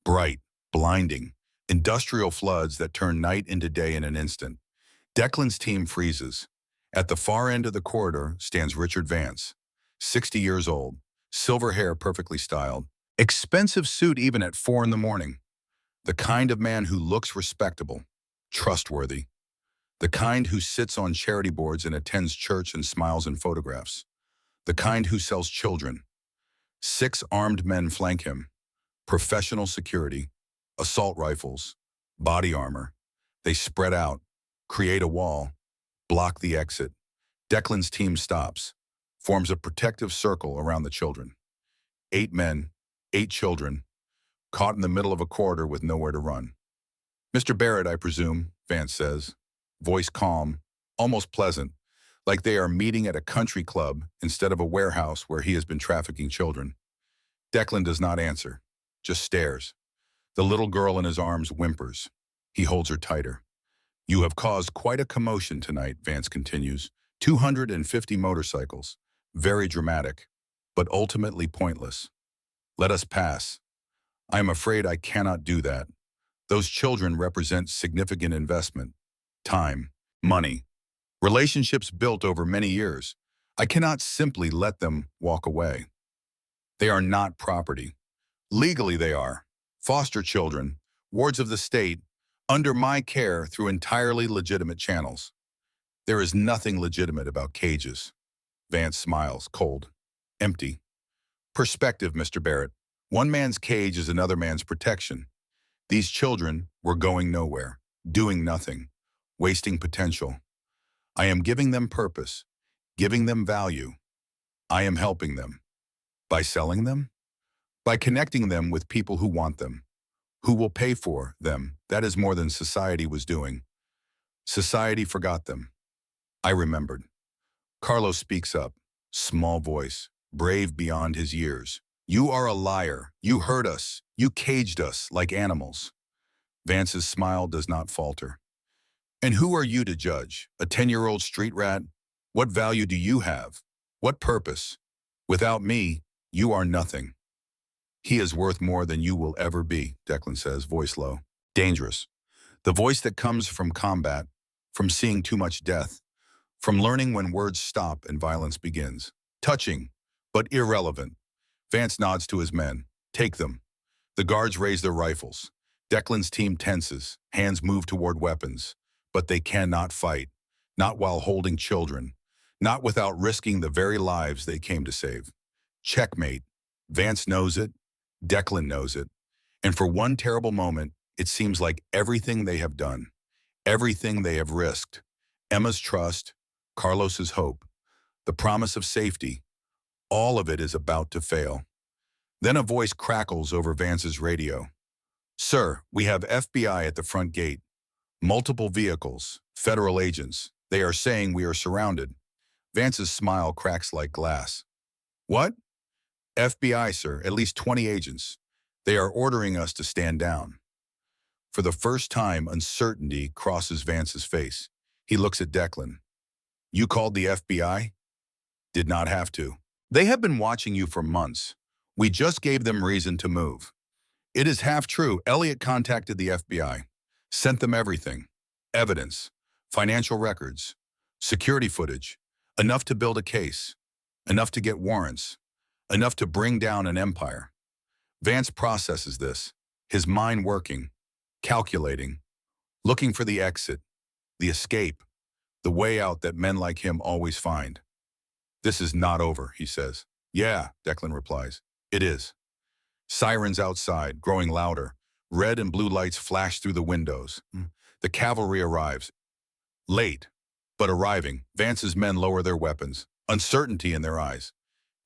A: Bright, blinding, industrial floods that turn night into day in an instant. Declan's team freezes. At the far end of the corridor stands Richard Vance, 60 years old, silver hair perfectly styled, expensive suit even at 4 in the morning. The kind of man who looks respectable, trustworthy. The kind who sits on charity boards and attends church and smiles in photographs. The kind who sells children. 6 armed men flank him. Professional security, assault rifles, body armor. They spread out, create a wall, block the exit. Declan's team stops, forms a protective circle around the children. 8 men, 8 children, caught in the middle of a corridor with nowhere to run. Mr. Barrett, I presume, Vance says, voice calm, almost pleasant, like they are meeting at a country club instead of a warehouse where he has been trafficking children. Declan does not answer, just stares. The little girl in his arms whimpers. He holds her tighter. You have caused quite a commotion tonight, Vance continues. 250 motorcycles. Very dramatic, but ultimately pointless. Let us pass. I am afraid I cannot do that. Those children represent significant investment. Time, money, relationships built over many years. I cannot simply let them walk away. They are not property. Legally they are. Foster children, wards of the state, under my care through entirely legitimate channels. There is nothing legitimate about cages. Vance smiles, cold, empty. Perspective, Mr. Barrett. One man's cage is another man's protection. These children were going nowhere, doing nothing, wasting potential. I am giving them purpose, giving them value. I am helping them. By selling them? By connecting them with people who want them, who will pay for them. That is more than society was doing. Society forgot them. I remembered. Carlos speaks up, small voice, brave beyond his years. You are a liar. You hurt us. You caged us like animals. Vance's smile does not falter. And who are you to judge? A 10-year-old street rat? What value do you have? What purpose? Without me, you are nothing. He is worth more than you will ever be, Declan says, voice low. Dangerous. The voice that comes from combat, from seeing too much death, from learning when words stop and violence begins. Touching, but irrelevant. Vance nods to his men. Take them. The guards raise their rifles. Declan's team tenses, hands move toward weapons. But they cannot fight, not while holding children, not without risking the very lives they came to save. Checkmate. Vance knows it. Declan knows it. And for one terrible moment, it seems like everything they have done, everything they have risked, Emma's trust, Carlos's hope, the promise of safety, all of it is about to fail. Then a voice crackles over Vance's radio. Sir, we have FBI at the front gate. Multiple vehicles, federal agents. They are saying we are surrounded. Vance's smile cracks like glass. What? FBI, sir, at least 20 agents. They are ordering us to stand down. For the first time, uncertainty crosses Vance's face. He looks at Declan. You called the FBI? Did not have to. They have been watching you for months. We just gave them reason to move. It is half true. Elliot contacted the FBI, sent them everything. Evidence, Financial records, security footage, enough to build a case, enough to get warrants, enough to bring down an empire. Vance processes this, his mind working, calculating, looking for the exit, the escape, the way out that men like him always find. This is not over, he says. Yeah, Declan replies. It is. Sirens outside, growing louder. Red and blue lights flash through the windows. The cavalry arrives. Late, but arriving. Vance's men lower their weapons, uncertainty in their eyes.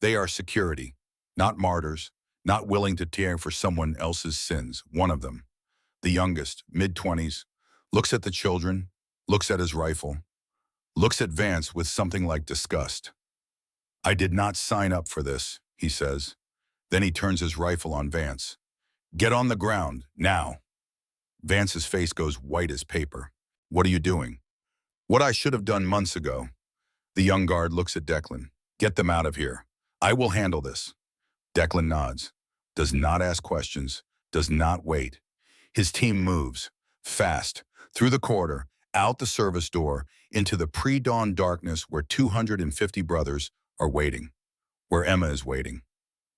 A: They are security, not martyrs, not willing to tear for someone else's sins. One of them, the youngest, mid-20s, looks at the children, looks at his rifle, looks at Vance with something like disgust. I did not sign up for this, he says. Then he turns his rifle on Vance. Get on the ground, now. Vance's face goes white as paper. What are you doing? What I should have done months ago. The young guard looks at Declan. Get them out of here. I will handle this. Declan nods, does not ask questions, does not wait. His team moves, fast, through the corridor, out the service door, into the pre-dawn darkness where 250 brothers are waiting, where Emma is waiting,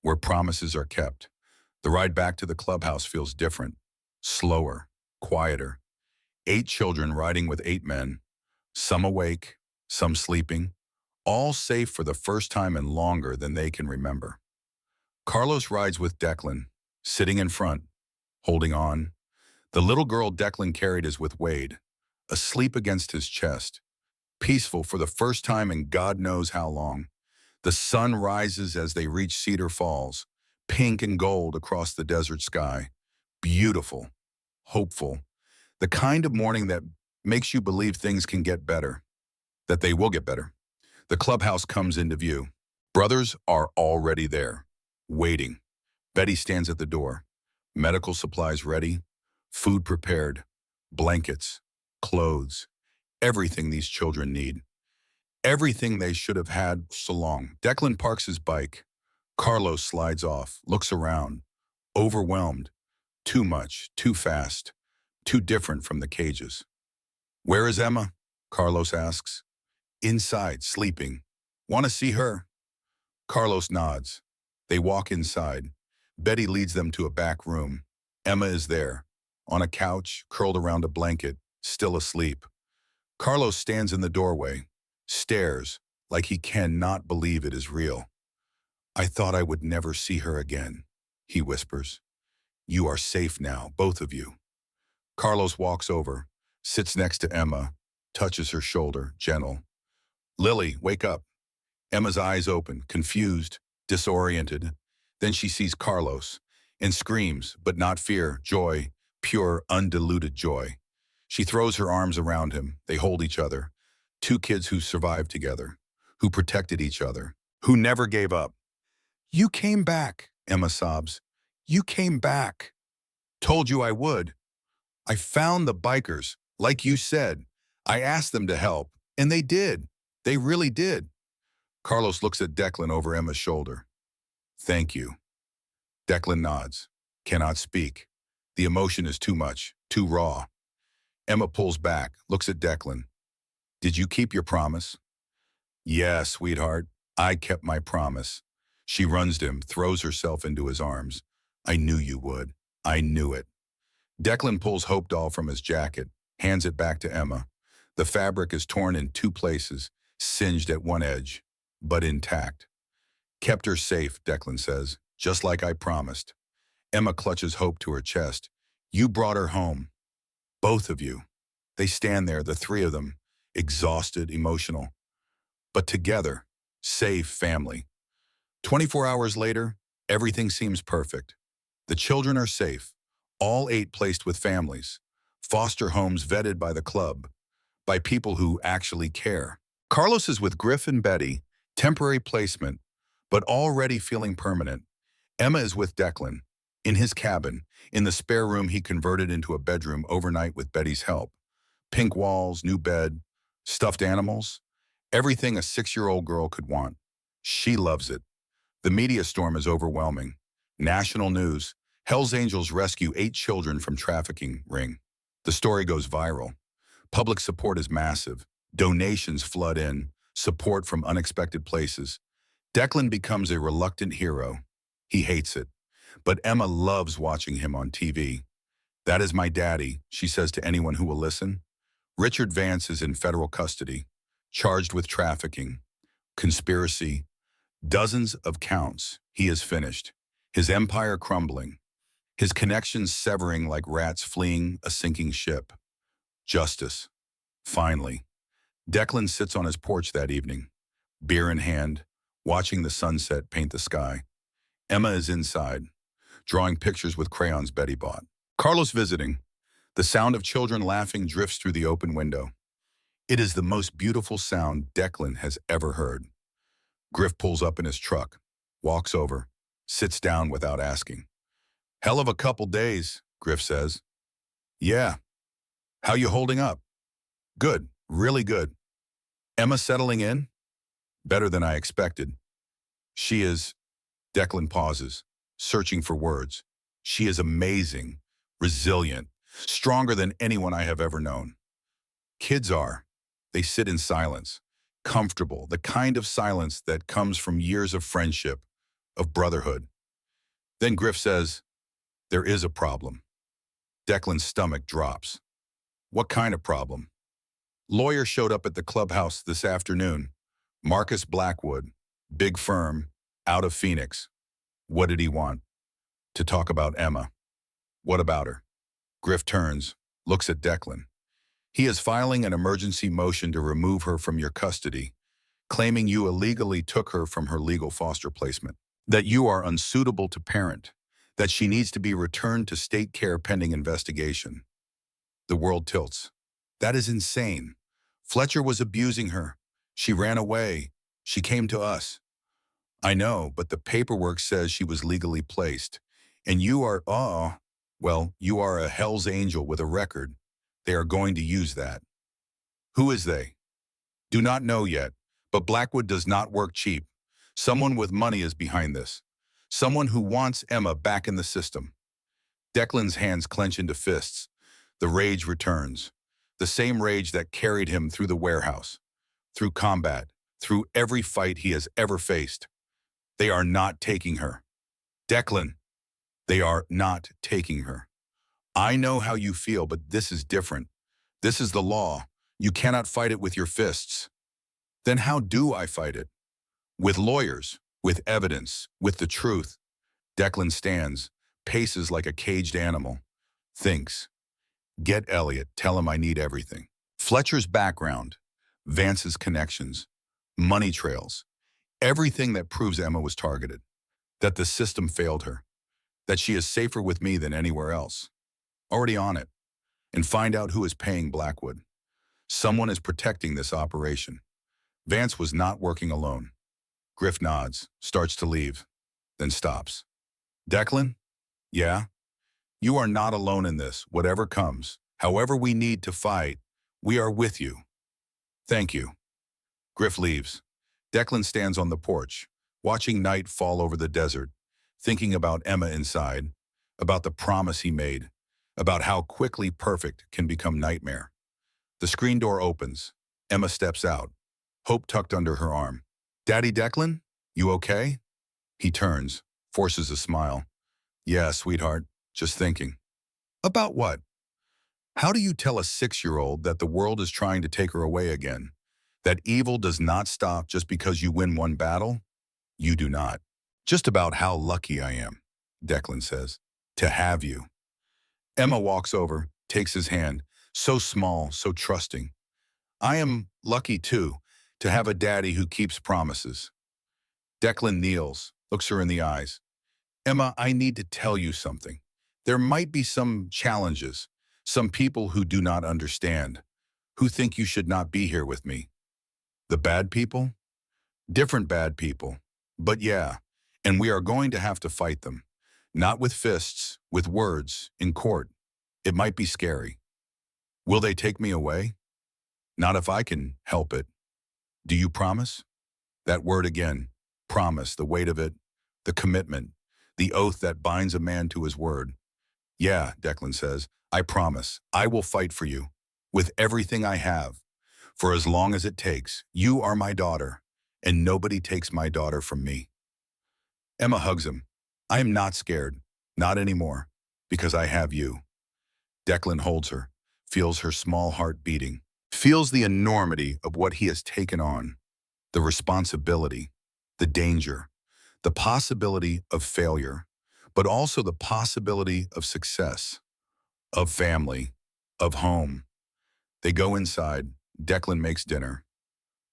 A: where promises are kept. The ride back to the clubhouse feels different, slower, quieter. 8 children riding with 8 men, some awake, some sleeping, all safe for the first time and longer than they can remember. Carlos rides with Declan, sitting in front, holding on. The little girl Declan carried is with Wade, asleep against his chest, peaceful for the first time in God knows how long. The sun rises as they reach Cedar Falls, pink and gold across the desert sky. Beautiful, hopeful, the kind of morning that makes you believe things can get better, that they will get better. The clubhouse comes into view. Brothers are already there, waiting. Betty stands at the door. Medical supplies ready, food prepared, blankets, clothes, everything these children need. Everything they should have had so long. Declan parks his bike. Carlos slides off, looks around, overwhelmed. Too much, too fast, too different from the cages. Where is Emma? Carlos asks. Inside, sleeping. Want to see her? Carlos nods. They walk inside. Betty leads them to a back room. Emma is there, on a couch, curled around a blanket, still asleep. Carlos stands in the doorway, stares like he cannot believe it is real. I thought I would never see her again, he whispers. You are safe now, both of you. Carlos walks over, sits next to Emma, touches her shoulder, gentle. Lily, wake up. Emma's eyes open, confused, disoriented. Then she sees Carlos and screams, but not fear, joy, pure, undiluted joy. She throws her arms around him. They hold each other. 2 kids who survived together, who protected each other, who never gave up. You came back, Emma sobs. You came back. Told you I would. I found the bikers, like you said. I asked them to help, and they did. They really did. Carlos looks at Declan over Emma's shoulder. Thank you. Declan nods, cannot speak. The emotion is too much, too raw. Emma pulls back, looks at Declan. Did you keep your promise? Yeah, sweetheart, I kept my promise. She runs to him, throws herself into his arms. I knew you would. I knew it. Declan pulls Hope doll from his jacket, hands it back to Emma. The fabric is torn in 2 places, singed at one edge, but intact. Kept her safe, Declan says, just like I promised. Emma clutches Hope to her chest. You brought her home. Both of you. They stand there, the 3 of them, exhausted, emotional. But together, safe family. 24 hours later, everything seems perfect. The children are safe, all 8 placed with families, foster homes vetted by the club, by people who actually care. Carlos is with Griff and Betty, temporary placement, but already feeling permanent. Emma is with Declan, in his cabin, in the spare room he converted into a bedroom overnight with Betty's help. Pink walls, new bed, stuffed animals, everything a 6-year-old girl could want. She loves it. The media storm is overwhelming. National news, Hell's Angels rescue 8 children from trafficking ring. The story goes viral. Public support is massive. Donations flood in, support from unexpected places. Declan becomes a reluctant hero. He hates it. But Emma loves watching him on TV. "That is my daddy," she says to anyone who will listen. Richard Vance is in federal custody, charged with trafficking, conspiracy, dozens of counts. He is finished. His empire crumbling. His connections severing like rats fleeing a sinking ship. Justice. Finally. Declan sits on his porch that evening, beer in hand, watching the sunset paint the sky. Emma is inside, drawing pictures with crayons Betty bought. Carlos visiting. The sound of children laughing drifts through the open window. It is the most beautiful sound Declan has ever heard. Griff pulls up in his truck, walks over, sits down without asking. "Hell of a couple days," Griff says. "Yeah. How you holding up?" "Good, really good." "Emma settling in?" "Better than I expected." "She is..." Declan pauses, searching for words. "She is amazing, resilient, stronger than anyone I have ever known." Kids are. They sit in silence, comfortable, the kind of silence that comes from years of friendship, of brotherhood. Then Griff says, "There is a problem." Declan's stomach drops. "What kind of problem?" "Lawyer showed up at the clubhouse this afternoon. Marcus Blackwood, big firm, out of Phoenix." "What did he want?" "To talk about Emma." "What about her?" Griff turns, looks at Declan. "He is filing an emergency motion to remove her from your custody, claiming you illegally took her from her legal foster placement, that you are unsuitable to parent, that she needs to be returned to state care pending investigation." The world tilts. That is insane. Fletcher was abusing her. She ran away. She came to us. "I know, but the paperwork says she was legally placed. And you are, well, you are a Hell's Angel with a record. They are going to use that." "Who is they?" "Do not know yet, but Blackwood does not work cheap. Someone with money is behind this. Someone who wants Emma back in the system." Declan's hands clench into fists. The rage returns. The same rage that carried him through the warehouse, through combat, through every fight he has ever faced. They are not taking her. Declan, they are not taking her. I know how you feel, but this is different. This is the law. You cannot fight it with your fists. Then how do I fight it? With lawyers, with evidence, with the truth. Declan stands, paces like a caged animal, thinks. Get Elliot, tell him I need everything. Fletcher's background, Vance's connections, money trails, everything that proves Emma was targeted, that the system failed her, that she is safer with me than anywhere else. Already on it. And find out who is paying Blackwood. Someone is protecting this operation. Vance was not working alone. Griff nods, starts to leave, then stops. "Declan? Yeah? You are not alone in this, whatever comes. However we need to fight, we are with you. Thank you." Griff leaves. Declan stands on the porch, watching night fall over the desert, thinking about Emma inside, about the promise he made, about how quickly perfect can become nightmare. The screen door opens. Emma steps out, hope tucked under her arm. "Daddy Declan, you okay?" He turns, forces a smile. "Yeah, sweetheart, just thinking." "About what?" "How do you tell a 6-year-old that the world is trying to take her away again? That evil does not stop just because you win one battle? You do not." "Just about how lucky I am," Declan says, "to have you." Emma walks over, takes his hand, so small, so trusting. "I am lucky, too, to have a daddy who keeps promises." Declan kneels, looks her in the eyes. "Emma, I need to tell you something. There might be some challenges, some people who do not understand, who think you should not be here with me." "The bad people?" "Different bad people. But yeah, and we are going to have to fight them. Not with fists, with words, in court. It might be scary." "Will they take me away?" "Not if I can help it." "Do you promise?" That word again, promise, the weight of it, the commitment, the oath that binds a man to his word. "Yeah," Declan says, "I promise. I will fight for you. with everything I have, for as long as it takes. You are my daughter, and nobody takes my daughter from me. Emma hugs him. I am not scared, not anymore, because I have you. Declan holds her, feels her small heart beating, feels the enormity of what he has taken on, the responsibility, the danger, the possibility of failure, but also the possibility of success, of family, of home. They go inside. Declan makes dinner.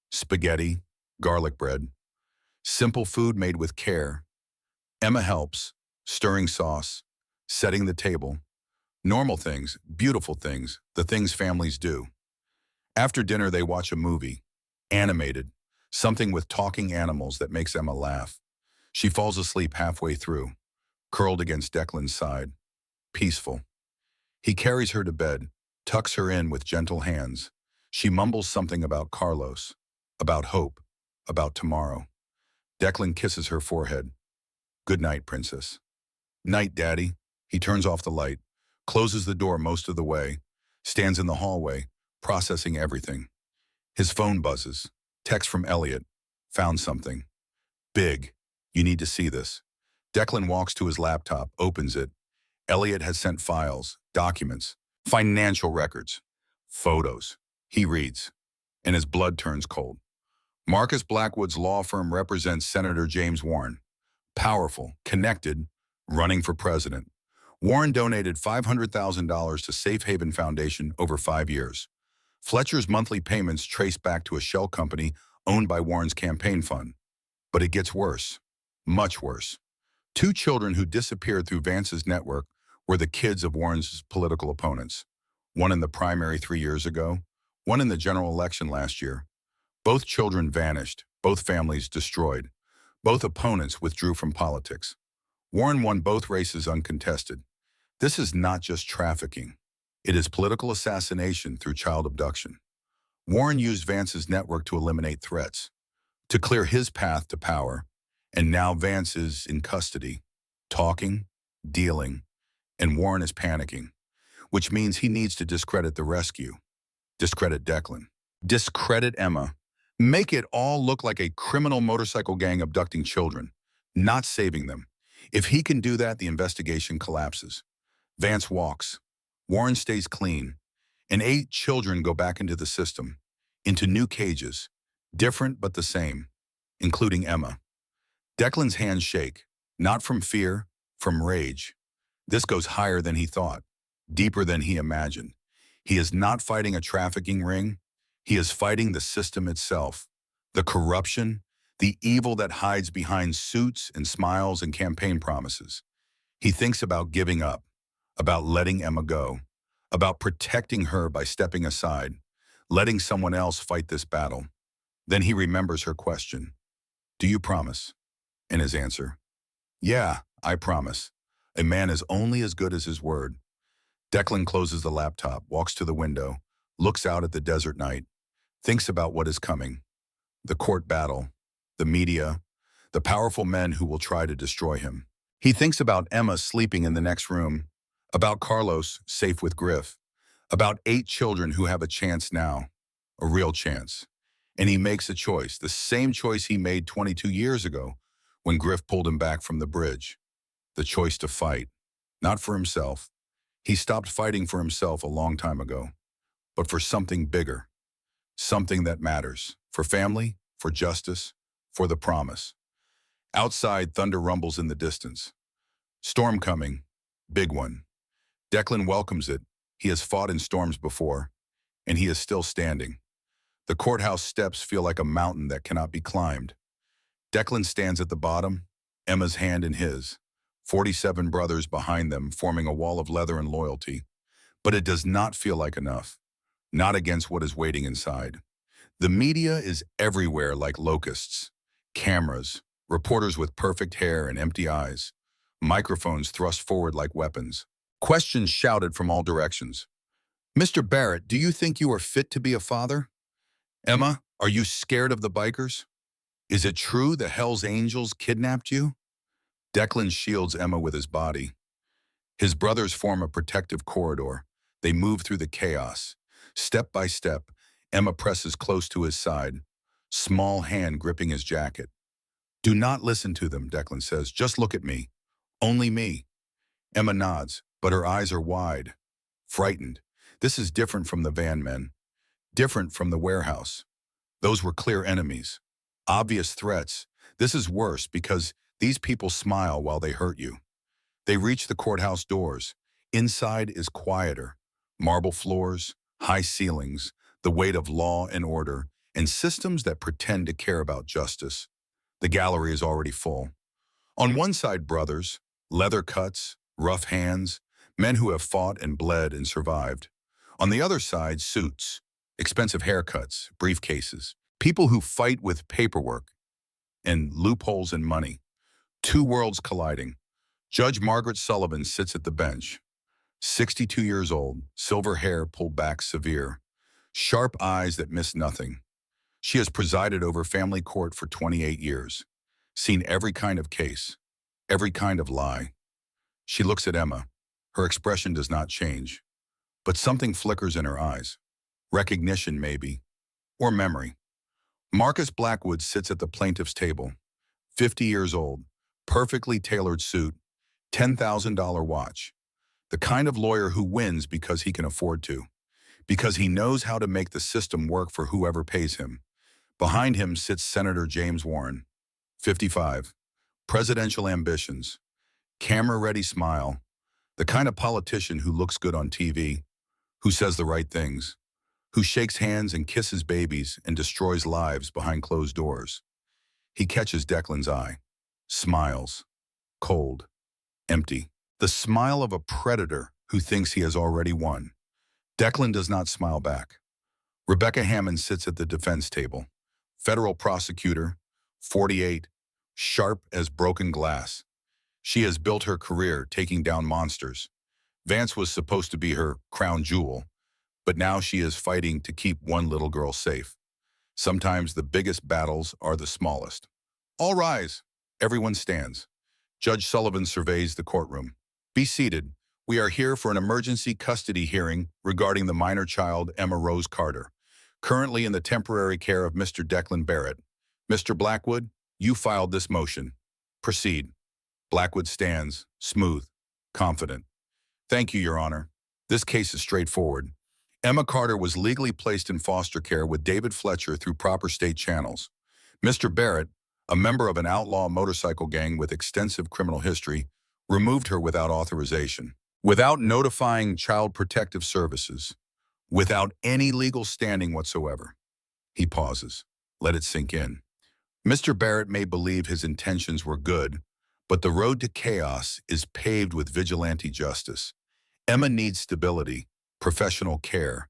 A: Spaghetti, garlic bread, simple food made with care. Emma helps, stirring sauce, setting the table. Normal things, beautiful things, the things families do. After dinner, they watch a movie, animated, something with talking animals that makes Emma laugh. She falls asleep halfway through, curled against Declan's side, peaceful. He carries her to bed, tucks her in with gentle hands. She mumbles something about Carlos, about hope, about tomorrow. Declan kisses her forehead. Good night, princess. Night, Daddy. He turns off the light, closes the door most of the way, stands in the hallway, processing everything. His phone buzzes. Text from Elliot. Found something. Big. You need to see this. Declan walks to his laptop, opens it. Elliot has sent files, documents, financial records, photos. He reads, and his blood turns cold. Marcus Blackwood's law firm represents Senator James Warren. Powerful, connected, running for president. Warren donated $500,000 to Safe Haven Foundation over 5 years. Fletcher's monthly payments trace back to a shell company owned by Warren's campaign fund. But it gets worse, much worse. 2 children who disappeared through Vance's network were the kids of Warren's political opponents. One in the primary 3 years ago, one in the general election last year. Both children vanished, both families destroyed. Both opponents withdrew from politics. Warren won both races uncontested. This is not just trafficking. It is political assassination through child abduction. Warren used Vance's network to eliminate threats, to clear his path to power, and now Vance is in custody, talking, dealing, and Warren is panicking, which means he needs to discredit the rescue, discredit Declan, discredit Emma, make it all look like a criminal motorcycle gang abducting children, not saving them. If he can do that, the investigation collapses. Vance walks. Warren stays clean. And 8 children go back into the system, into new cages, different but the same, including Emma. Declan's hands shake, not from fear, from rage. This goes higher than he thought, deeper than he imagined. He is not fighting a trafficking ring. He is fighting the system itself, the corruption, the evil that hides behind suits and smiles and campaign promises. He thinks about giving up, about letting Emma go, about protecting her by stepping aside, letting someone else fight this battle. Then he remembers her question, "Do you promise?" And his answer, "Yeah, I promise. A man is only as good as his word." Declan closes the laptop, walks to the window, looks out at the desert night, thinks about what is coming. The court battle, the media, the powerful men who will try to destroy him. He thinks about Emma sleeping in the next room, about Carlos safe with Griff, about 8 children who have a chance now, a real chance. And he makes a choice, the same choice he made 22 years ago when Griff pulled him back from the bridge. The choice to fight, not for himself. He stopped fighting for himself a long time ago, but for something bigger, something that matters, for family, for justice, for the promise. Outside, thunder rumbles in the distance. Storm coming, big one. Declan welcomes it. He has fought in storms before, and he is still standing. The courthouse steps feel like a mountain that cannot be climbed. Declan stands at the bottom, Emma's hand in his, 47 brothers behind them forming a wall of leather and loyalty. But it does not feel like enough, not against what is waiting inside. The media is everywhere like locusts. Cameras, reporters with perfect hair and empty eyes, microphones thrust forward like weapons. Questions shouted from all directions. "Mr. Barrett, do you think you are fit to be a father? Emma, are you scared of the bikers? Is it true the Hell's Angels kidnapped you?" Declan shields Emma with his body. His brothers form a protective corridor. They move through the chaos, Step by step, Emma presses close to his side, small hand gripping his jacket. Do not listen to them, Declan says. Just look at me. Only me. Emma nods, but her eyes are wide, frightened. This is different from the van men, different from the warehouse. Those were clear enemies, obvious threats. This is worse because these people smile while they hurt you. They reach the courthouse doors. Inside is quieter. Marble floors, high ceilings, the weight of law and order, and systems that pretend to care about justice. The gallery is already full. On one side, brothers, leather cuts, rough hands, men who have fought and bled and survived. On the other side, suits, expensive haircuts, briefcases, people who fight with paperwork and loopholes and money. Two worlds colliding. Judge Margaret Sullivan sits at the bench. 62 years old, silver hair pulled back severe, sharp eyes that miss nothing. She has presided over family court for 28 years, seen every kind of case, every kind of lie. She looks at Emma. Her expression does not change, but something flickers in her eyes. Recognition, maybe, or memory. Marcus Blackwood sits at the plaintiff's table, 50 years old, perfectly tailored suit, $10,000 watch. The kind of lawyer who wins because he can afford to, because he knows how to make the system work for whoever pays him. Behind him sits Senator James Warren, 55, presidential ambitions, camera-ready smile, the kind of politician who looks good on TV, who says the right things, who shakes hands and kisses babies and destroys lives behind closed doors. He catches Declan's eye, smiles, cold, empty. The smile of a predator who thinks he has already won. Declan does not smile back. Rebecca Hammond sits at the defense table. Federal prosecutor, 48, sharp as broken glass. She has built her career taking down monsters. Vance was supposed to be her crown jewel, but now she is fighting to keep one little girl safe. Sometimes the biggest battles are the smallest. All rise. Everyone stands. Judge Sullivan surveys the courtroom. Be seated. We are here for an emergency custody hearing regarding the minor child Emma Rose Carter, currently in the temporary care of Mr. Declan Barrett. Mr. Blackwood, you filed this motion. Proceed. Blackwood stands, smooth, confident. Thank you, Your Honor. This case is straightforward. Emma Carter was legally placed in foster care with David Fletcher through proper state channels. Mr. Barrett, a member of an outlaw motorcycle gang with extensive criminal history, removed her without authorization, without notifying Child Protective Services, without any legal standing whatsoever. He pauses. Let it sink in. Mr. Barrett may believe his intentions were good, but the road to chaos is paved with vigilante justice. Emma needs stability, professional care,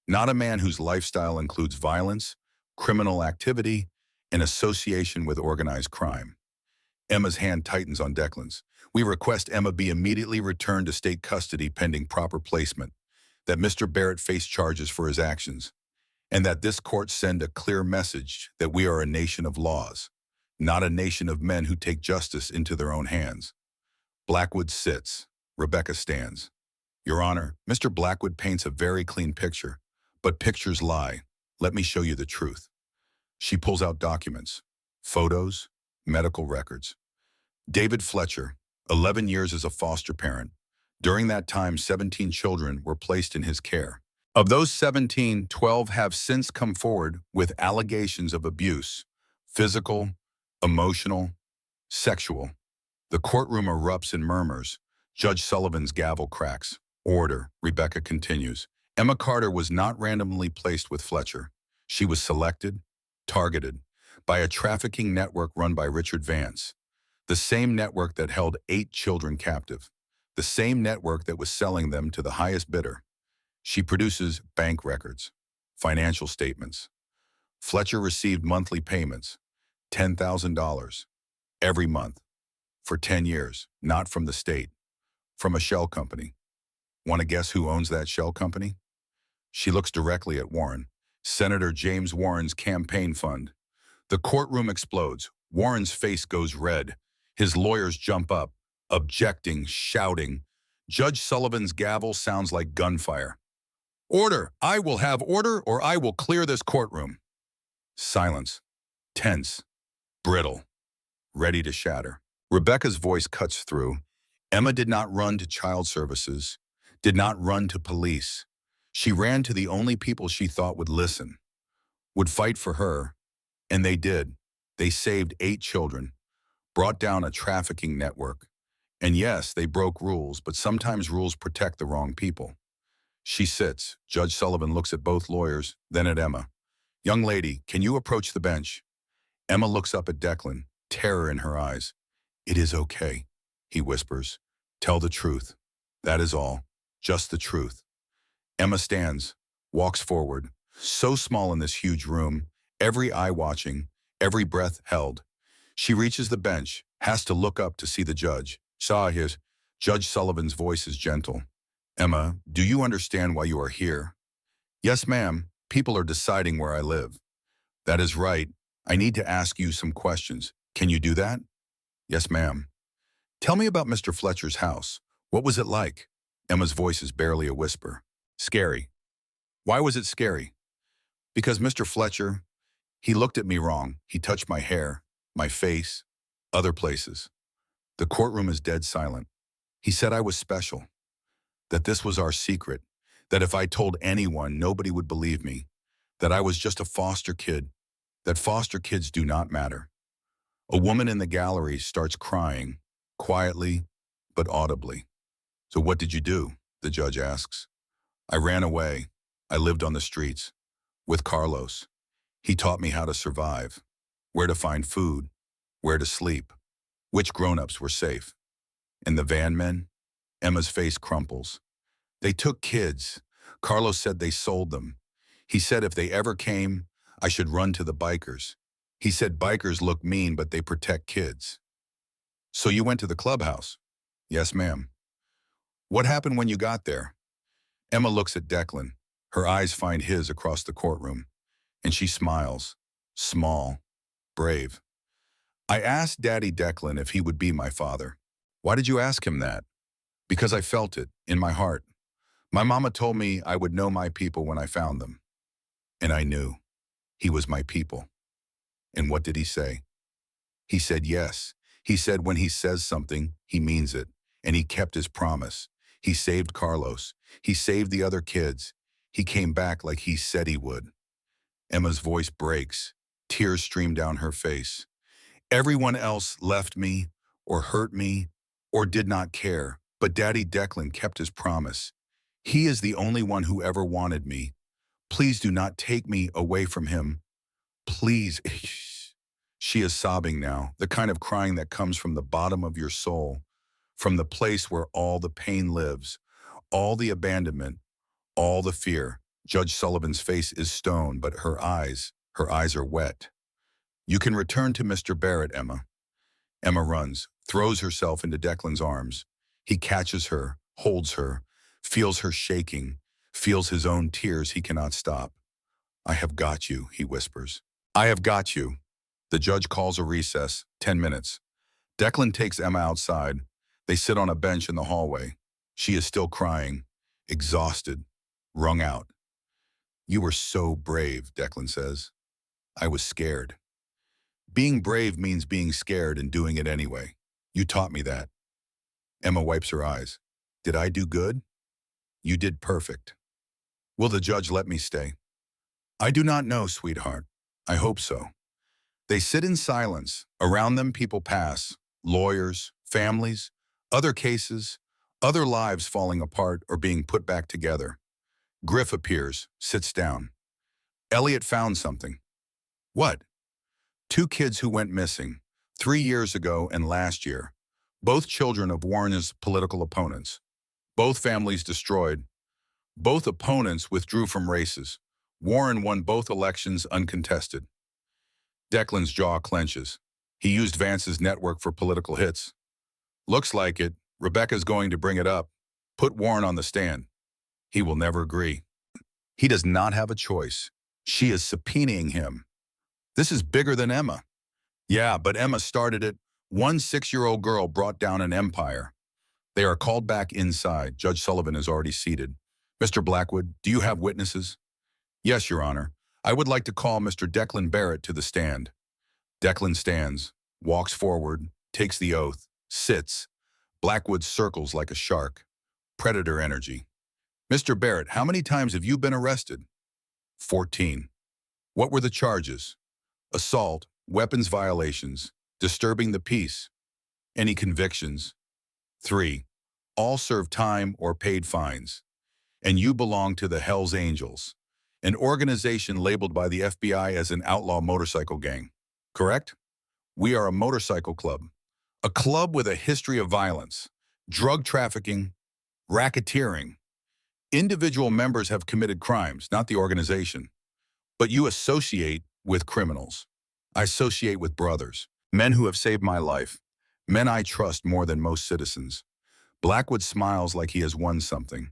A: not a man whose lifestyle includes violence, criminal activity, and association with organized crime. Emma's hand tightens on Declan's. We request Emma be immediately returned to state custody pending proper placement, that Mr. Barrett face charges for his actions, and that this court send a clear message that we are a nation of laws, not a nation of men who take justice into their own hands. Blackwood sits. Rebecca stands. Your Honor, Mr. Blackwood paints a very clean picture, but pictures lie. Let me show you the truth. She pulls out documents, photos, medical records. David Fletcher, 11 years as a foster parent. During that time, 17 children were placed in his care. Of those 17, 12 have since come forward with allegations of abuse, physical, emotional, sexual. The courtroom erupts in murmurs. Judge Sullivan's gavel cracks. Order, Rebecca continues. Emma Carter was not randomly placed with Fletcher. She was selected, targeted, by a trafficking network run by Richard Vance, the same network that held 8 children captive, the same network that was selling them to the highest bidder. She produces bank records, financial statements. Fletcher received monthly payments, $10,000, every month, for 10 years, not from the state, from a shell company. Want to guess who owns that shell company? She looks directly at Warren, Senator James Warren's campaign fund. The courtroom explodes. Warren's face goes red. His lawyers jump up, objecting, shouting. Judge Sullivan's gavel sounds like gunfire. Order! I will have order or I will clear this courtroom. Silence. Tense. Brittle. Ready to shatter. Rebecca's voice cuts through. Emma did not run to child services, did not run to police. She ran to the only people she thought would listen, would fight for her, and they did. They saved 8 children, brought down a trafficking network. And yes, they broke rules, but sometimes rules protect the wrong people. She sits. Judge Sullivan looks at both lawyers, then at Emma. Young lady, can you approach the bench? Emma looks up at Declan, terror in her eyes. It is okay, he whispers. Tell the truth. That is all. Just the truth. Emma stands, walks forward, so small in this huge room, every eye watching, every breath held. She reaches the bench, has to look up to see the judge. Saw his. Judge Sullivan's voice is gentle. Emma, do you understand why you are here? Yes, ma'am. People are deciding where I live. That is right. I need to ask you some questions. Can you do that? Yes, ma'am. Tell me about Mr. Fletcher's house. What was it like? Emma's voice is barely a whisper. Scary. Why was it scary? Because Mr. Fletcher, he looked at me wrong. He touched my hair, my face, other places. The courtroom is dead silent. He said I was special, that this was our secret, that if I told anyone, nobody would believe me, that I was just a foster kid, that foster kids do not matter. A woman in the gallery starts crying, quietly but audibly. So what did you do? The judge asks. I ran away. I lived on the streets with Carlos. He taught me how to survive, where to find food, where to sleep, which grown-ups were safe. And the van men? Emma's face crumples. They took kids. Carlos said they sold them. He said if they ever came, I should run to the bikers. He said bikers look mean, but they protect kids. So you went to the clubhouse? Yes, ma'am. What happened when you got there? Emma looks at Declan. Her eyes find his across the courtroom, and she smiles, small, brave. I asked Daddy Declan if he would be my father. Why did you ask him that? Because I felt it, in my heart. My mama told me I would know my people when I found them. And I knew. He was my people. And what did he say? He said yes. He said when he says something, he means it. And he kept his promise. He saved Carlos. He saved the other kids. He came back like he said he would. Emma's voice breaks. Tears stream down her face. Everyone else left me, or hurt me, or did not care. But Daddy Declan kept his promise. He is the only one who ever wanted me. Please do not take me away from him. Please. She is sobbing now, the kind of crying that comes from the bottom of your soul, from the place where all the pain lives, all the abandonment, all the fear. Judge Sullivan's face is stone, but her eyes are wet. You can return to Mr. Barrett, Emma. Emma runs, throws herself into Declan's arms. He catches her, holds her, feels her shaking, feels his own tears he cannot stop. I have got you, he whispers. I have got you. The judge calls a recess, 10 minutes. Declan takes Emma outside. They sit on a bench in the hallway. She is still crying, exhausted, wrung out. You were so brave, Declan says. I was scared. Being brave means being scared and doing it anyway. You taught me that. Emma wipes her eyes. Did I do good? You did perfect. Will the judge let me stay? I do not know, sweetheart. I hope so. They sit in silence. Around them, people pass. Lawyers, families, other cases, other lives falling apart or being put back together. Griff appears, sits down. Elliot found something. What? 2 kids who went missing, 3 years ago and last year. Both children of Warren's political opponents. Both families destroyed. Both opponents withdrew from races. Warren won both elections uncontested. Declan's jaw clenches. He used Vance's network for political hits. Looks like it. Rebecca's going to bring it up. Put Warren on the stand. He will never agree. He does not have a choice. She is subpoenaing him. This is bigger than Emma. Yeah, but Emma started it. One 6-year-old girl brought down an empire. They are called back inside. Judge Sullivan is already seated. Mr. Blackwood, do you have witnesses? Yes, Your Honor. I would like to call Mr. Declan Barrett to the stand. Declan stands, walks forward, takes the oath, sits. Blackwood circles like a shark. Predator energy. Mr. Barrett, how many times have you been arrested? 14. What were the charges? Assault, weapons violations, disturbing the peace. Any convictions? 3. All served time or paid fines. And you belong to the Hells Angels, an organization labeled by the FBI as an outlaw motorcycle gang. Correct? We are a motorcycle club. A club with a history of violence, drug trafficking, racketeering. Individual members have committed crimes, not the organization. But you associate with criminals. I associate with brothers, men who have saved my life, men I trust more than most citizens. Blackwood smiles like he has won something.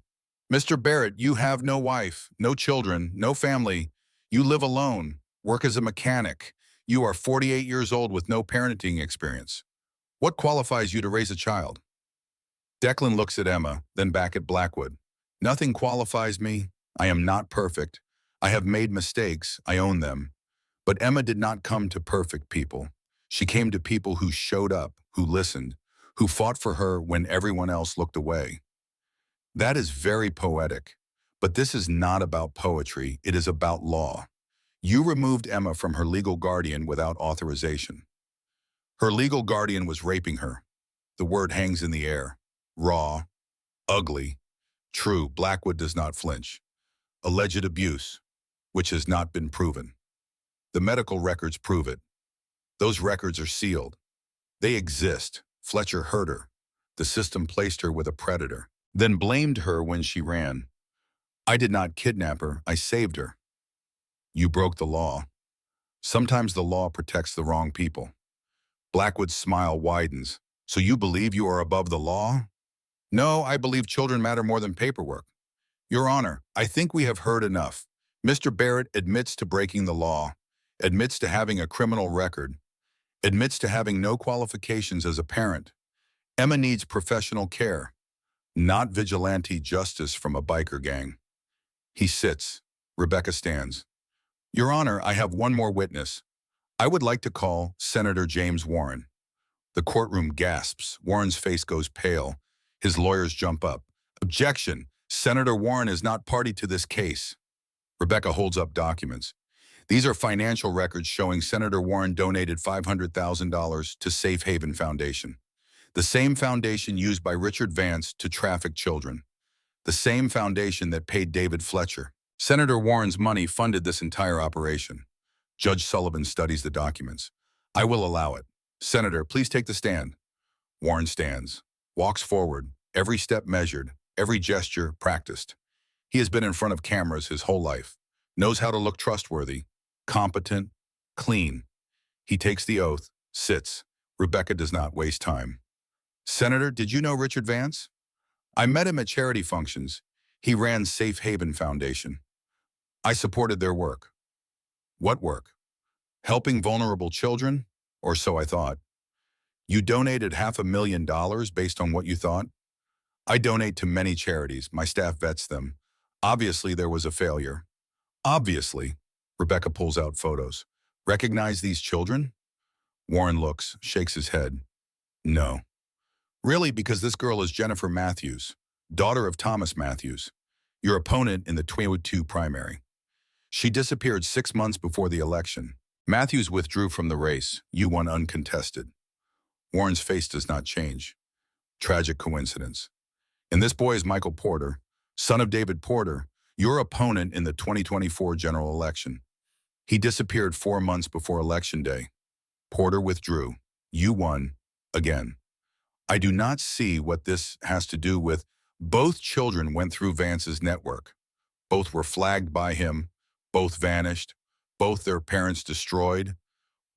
A: Mr. Barrett, you have no wife, no children, no family. You live alone, work as a mechanic. You are 48 years old with no parenting experience. What qualifies you to raise a child? Declan looks at Emma, then back at Blackwood. Nothing qualifies me. I am not perfect. I have made mistakes. I own them. But Emma did not come to perfect people. She came to people who showed up, who listened, who fought for her when everyone else looked away. That is very poetic. But this is not about poetry. It is about law. You removed Emma from her legal guardian without authorization. Her legal guardian was raping her. The word hangs in the air. Raw, ugly, true. Blackwood does not flinch. Alleged abuse, which has not been proven. The medical records prove it. Those records are sealed. They exist. Fletcher hurt her. The system placed her with a predator, then blamed her when she ran. I did not kidnap her. I saved her. You broke the law. Sometimes the law protects the wrong people. Blackwood's smile widens. So you believe you are above the law? No, I believe children matter more than paperwork. Your Honor, I think we have heard enough. Mr. Barrett admits to breaking the law, admits to having a criminal record, admits to having no qualifications as a parent. Emma needs professional care, not vigilante justice from a biker gang. He sits. Rebecca stands. Your Honor, I have one more witness. I would like to call Senator James Warren. The courtroom gasps. Warren's face goes pale. His lawyers jump up. Objection. Senator Warren is not party to this case. Rebecca holds up documents. These are financial records showing Senator Warren donated $500,000 to Safe Haven Foundation, the same foundation used by Richard Vance to traffic children, the same foundation that paid David Fletcher. Senator Warren's money funded this entire operation. Judge Sullivan studies the documents. I will allow it. Senator, please take the stand. Warren stands, walks forward, every step measured, every gesture practiced. He has been in front of cameras his whole life, knows how to look trustworthy, competent, clean. He takes the oath, sits. Rebecca does not waste time. Senator, did you know Richard Vance? I met him at charity functions. He ran Safe Haven Foundation. I supported their work. What work? Helping vulnerable children? Or so I thought. You donated $500,000 based on what you thought? I donate to many charities. My staff vets them. Obviously, there was a failure. Obviously. Rebecca pulls out photos. Recognize these children? Warren looks, shakes his head. No. Really, because this girl is Jennifer Matthews, daughter of Thomas Matthews, your opponent in the 2022 primary. She disappeared 6 months before the election. Matthews withdrew from the race. You won uncontested. Warren's face does not change. Tragic coincidence. And this boy is Michael Porter, son of David Porter, your opponent in the 2024 general election. He disappeared 4 months before Election Day. Porter withdrew. You won, again. I do not see what this has to do with both children went through Vance's network. Both were flagged by him, both vanished, both their parents destroyed,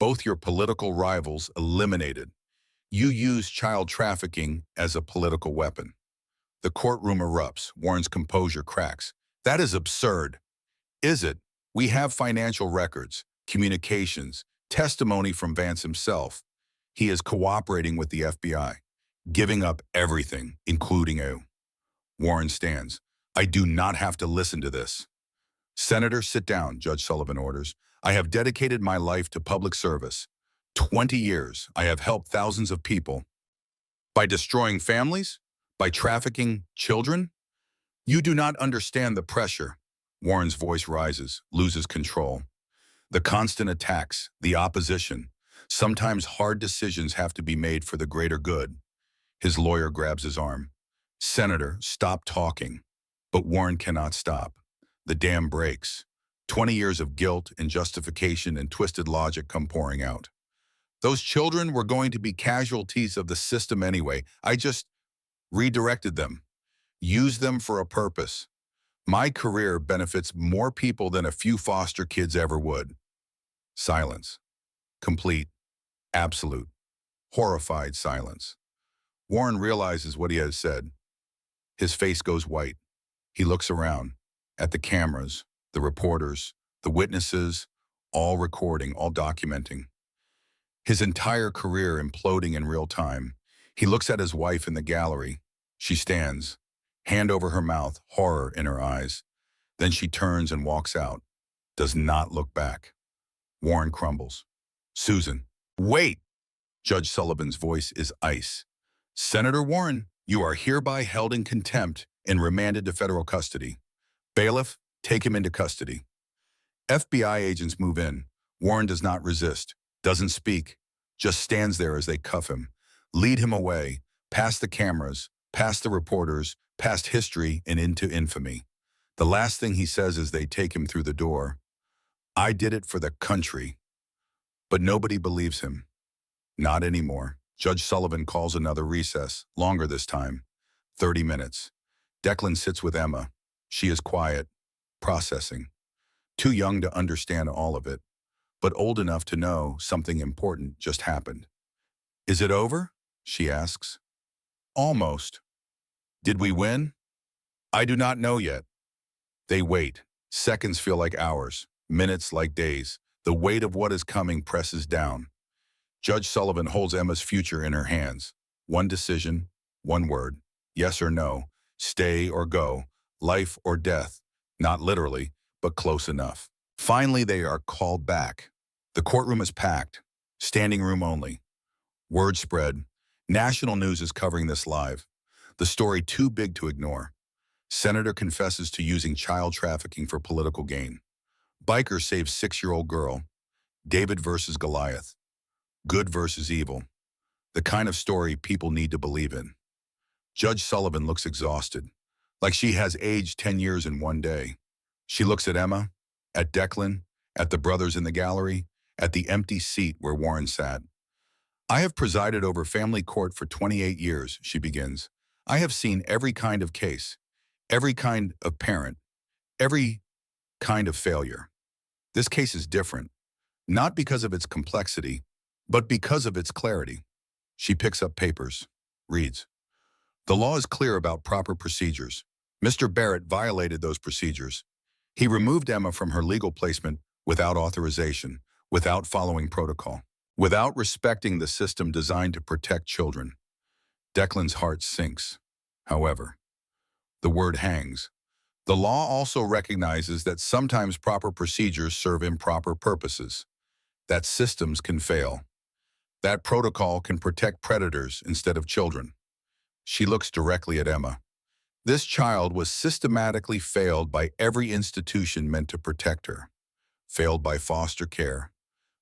A: both your political rivals eliminated. You use child trafficking as a political weapon. The courtroom erupts. Warren's composure cracks. That is absurd. Is it? We have financial records, communications, testimony from Vance himself. He is cooperating with the FBI, giving up everything, including you. Warren stands. I do not have to listen to this. Senator, sit down, Judge Sullivan orders. I have dedicated my life to public service. 20 years, I have helped thousands of people. By destroying families? By trafficking children? You do not understand the pressure. Warren's voice rises, loses control. The constant attacks, the opposition. Sometimes hard decisions have to be made for the greater good. His lawyer grabs his arm. Senator, stop talking. But Warren cannot stop. The dam breaks. 20 years of guilt and justification and twisted logic come pouring out. Those children were going to be casualties of the system anyway. I just redirected them, used them for a purpose. My career benefits more people than a few foster kids ever would. Silence. Complete. Absolute. Horrified silence. Warren realizes what he has said. His face goes white. He looks around, at the cameras, the reporters, the witnesses, all recording, all documenting. His entire career imploding in real time. He looks at his wife in the gallery. She stands, hand over her mouth, horror in her eyes. Then she turns and walks out, does not look back. Warren crumbles. Susan, wait! Judge Sullivan's voice is ice. Senator Warren, you are hereby held in contempt and remanded to federal custody. Bailiff, take him into custody. FBI agents move in. Warren does not resist, doesn't speak, just stands there as they cuff him, lead him away, past the cameras, past the reporters, past history and into infamy. The last thing he says as they take him through the door, I did it for the country. But nobody believes him. Not anymore. Judge Sullivan calls another recess, longer this time, 30 minutes. Declan sits with Emma. She is quiet, processing. Too young to understand all of it, but old enough to know something important just happened. Is it over? She asks. Almost. Did we win? I do not know yet. They wait. Seconds feel like hours, minutes like days. The weight of what is coming presses down. Judge Sullivan holds Emma's future in her hands. One decision, one word, yes or no, stay or go, life or death, not literally, but close enough. Finally, they are called back. The courtroom is packed, standing room only. Word spread. National news is covering this live. The story too big to ignore. Senator confesses to using child trafficking for political gain. Biker saves 6-year-old girl. David versus Goliath. Good versus evil. The kind of story people need to believe in. Judge Sullivan looks exhausted, like she has aged 10 years in one day. She looks at Emma, at Declan, at the brothers in the gallery, at the empty seat where Warren sat. I have presided over family court for 28 years, she begins. I have seen every kind of case, every kind of parent, every kind of failure. This case is different, not because of its complexity, but because of its clarity. She picks up papers, reads. The law is clear about proper procedures. Mr. Barrett violated those procedures. He removed Emma from her legal placement without authorization, without following protocol, without respecting the system designed to protect children. Declan's heart sinks. However, the word hangs. The law also recognizes that sometimes proper procedures serve improper purposes, that systems can fail, that protocol can protect predators instead of children. She looks directly at Emma. This child was systematically failed by every institution meant to protect her. Failed by foster care,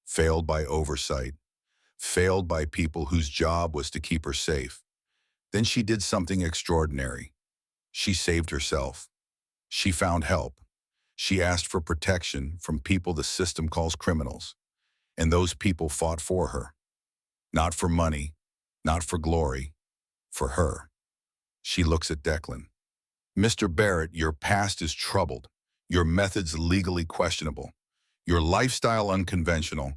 A: failed by oversight, failed by people whose job was to keep her safe. Then she did something extraordinary. She saved herself. She found help. She asked for protection from people the system calls criminals. And those people fought for her. Not for money, not for glory, for her. She looks at Declan. Mr. Barrett, your past is troubled. Your methods legally questionable. Your lifestyle unconventional.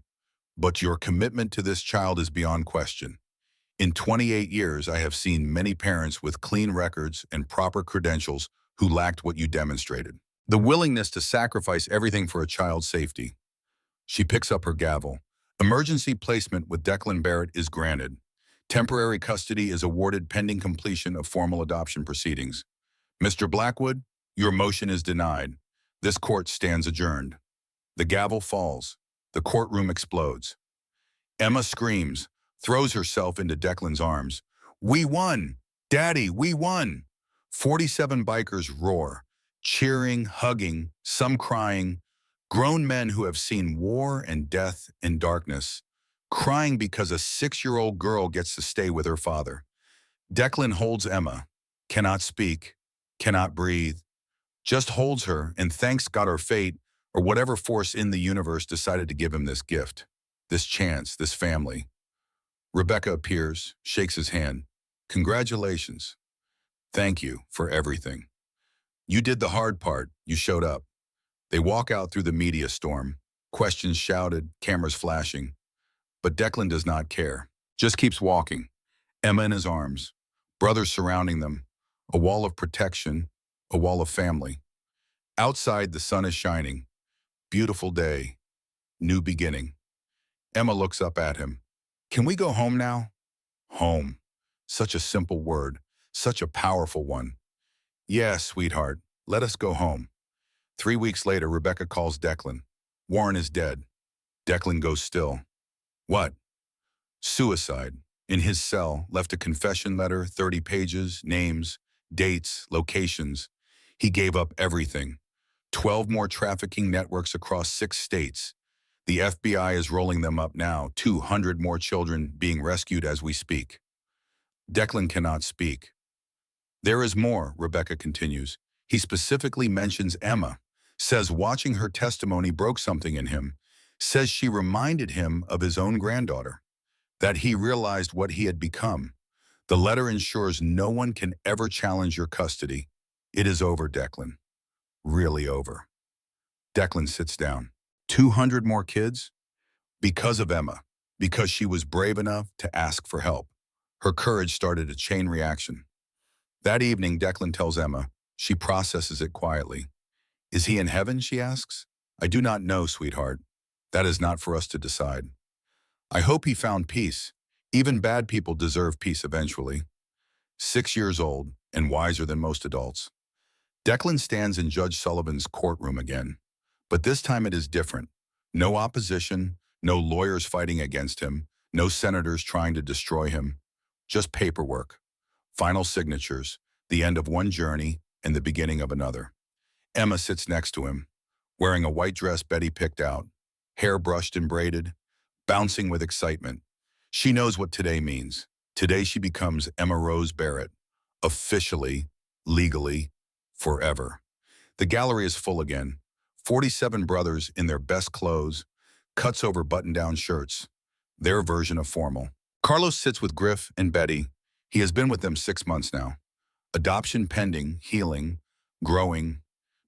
A: But your commitment to this child is beyond question. In 28 years, I have seen many parents with clean records and proper credentials who lacked what you demonstrated. The willingness to sacrifice everything for a child's safety. She picks up her gavel. Emergency placement with Declan Barrett is granted. Temporary custody is awarded pending completion of formal adoption proceedings. Mr. Blackwood, Your motion is denied. This court stands adjourned. The gavel falls. The courtroom explodes. Emma screams, throws herself into Declan's arms. We won! Daddy, we won! 47 bikers roar, cheering, hugging, some crying. Grown men who have seen war and death and darkness, crying because a 6-year-old girl gets to stay with her father. Declan holds Emma, cannot speak, cannot breathe, just holds her and thanks God or fate or whatever force in the universe decided to give him this gift, this chance, this family. Rebecca appears, shakes his hand. Congratulations. Thank you for everything. You did the hard part. You showed up. They walk out through the media storm, questions shouted, cameras flashing. But Declan does not care, just keeps walking. Emma in his arms, brothers surrounding them, a wall of protection, a wall of family. Outside, the sun is shining. Beautiful day, new beginning. Emma looks up at him. Can we go home now? Home. Such a simple word, such a powerful one. Yes, sweetheart, let us go home. 3 weeks later, Rebecca calls Declan. Warren is dead. Declan goes still. What? Suicide. In his cell, left a confession letter, 30 pages, names, dates, locations. He gave up everything. 12 more trafficking networks across 6 states. The FBI is rolling them up now, 200 more children being rescued as we speak. Declan cannot speak. There is more, Rebecca continues. He specifically mentions Emma, says watching her testimony broke something in him, says she reminded him of his own granddaughter, that he realized what he had become. The letter ensures no one can ever challenge your custody. It is over, Declan. Really over. Declan sits down. 200 more kids? Because of Emma, because she was brave enough to ask for help. Her courage started a chain reaction. That evening, Declan tells Emma. She processes it quietly. Is he in heaven, she asks. I do not know, sweetheart. That is not for us to decide. I hope he found peace. Even bad people deserve peace eventually. 6 years old and wiser than most adults. Declan stands in Judge Sullivan's courtroom again. But this time it is different. No opposition, no lawyers fighting against him, no senators trying to destroy him. Just paperwork. Final signatures, the end of one journey and the beginning of another. Emma sits next to him, wearing a white dress Betty picked out, hair brushed and braided, bouncing with excitement. She knows what today means. Today she becomes Emma Rose Barrett, officially, legally, forever. The gallery is full again. 47 brothers in their best clothes, cuts over button-down shirts, their version of formal. Carlos sits with Griff and Betty. He has been with them 6 months now. Adoption pending, healing, growing,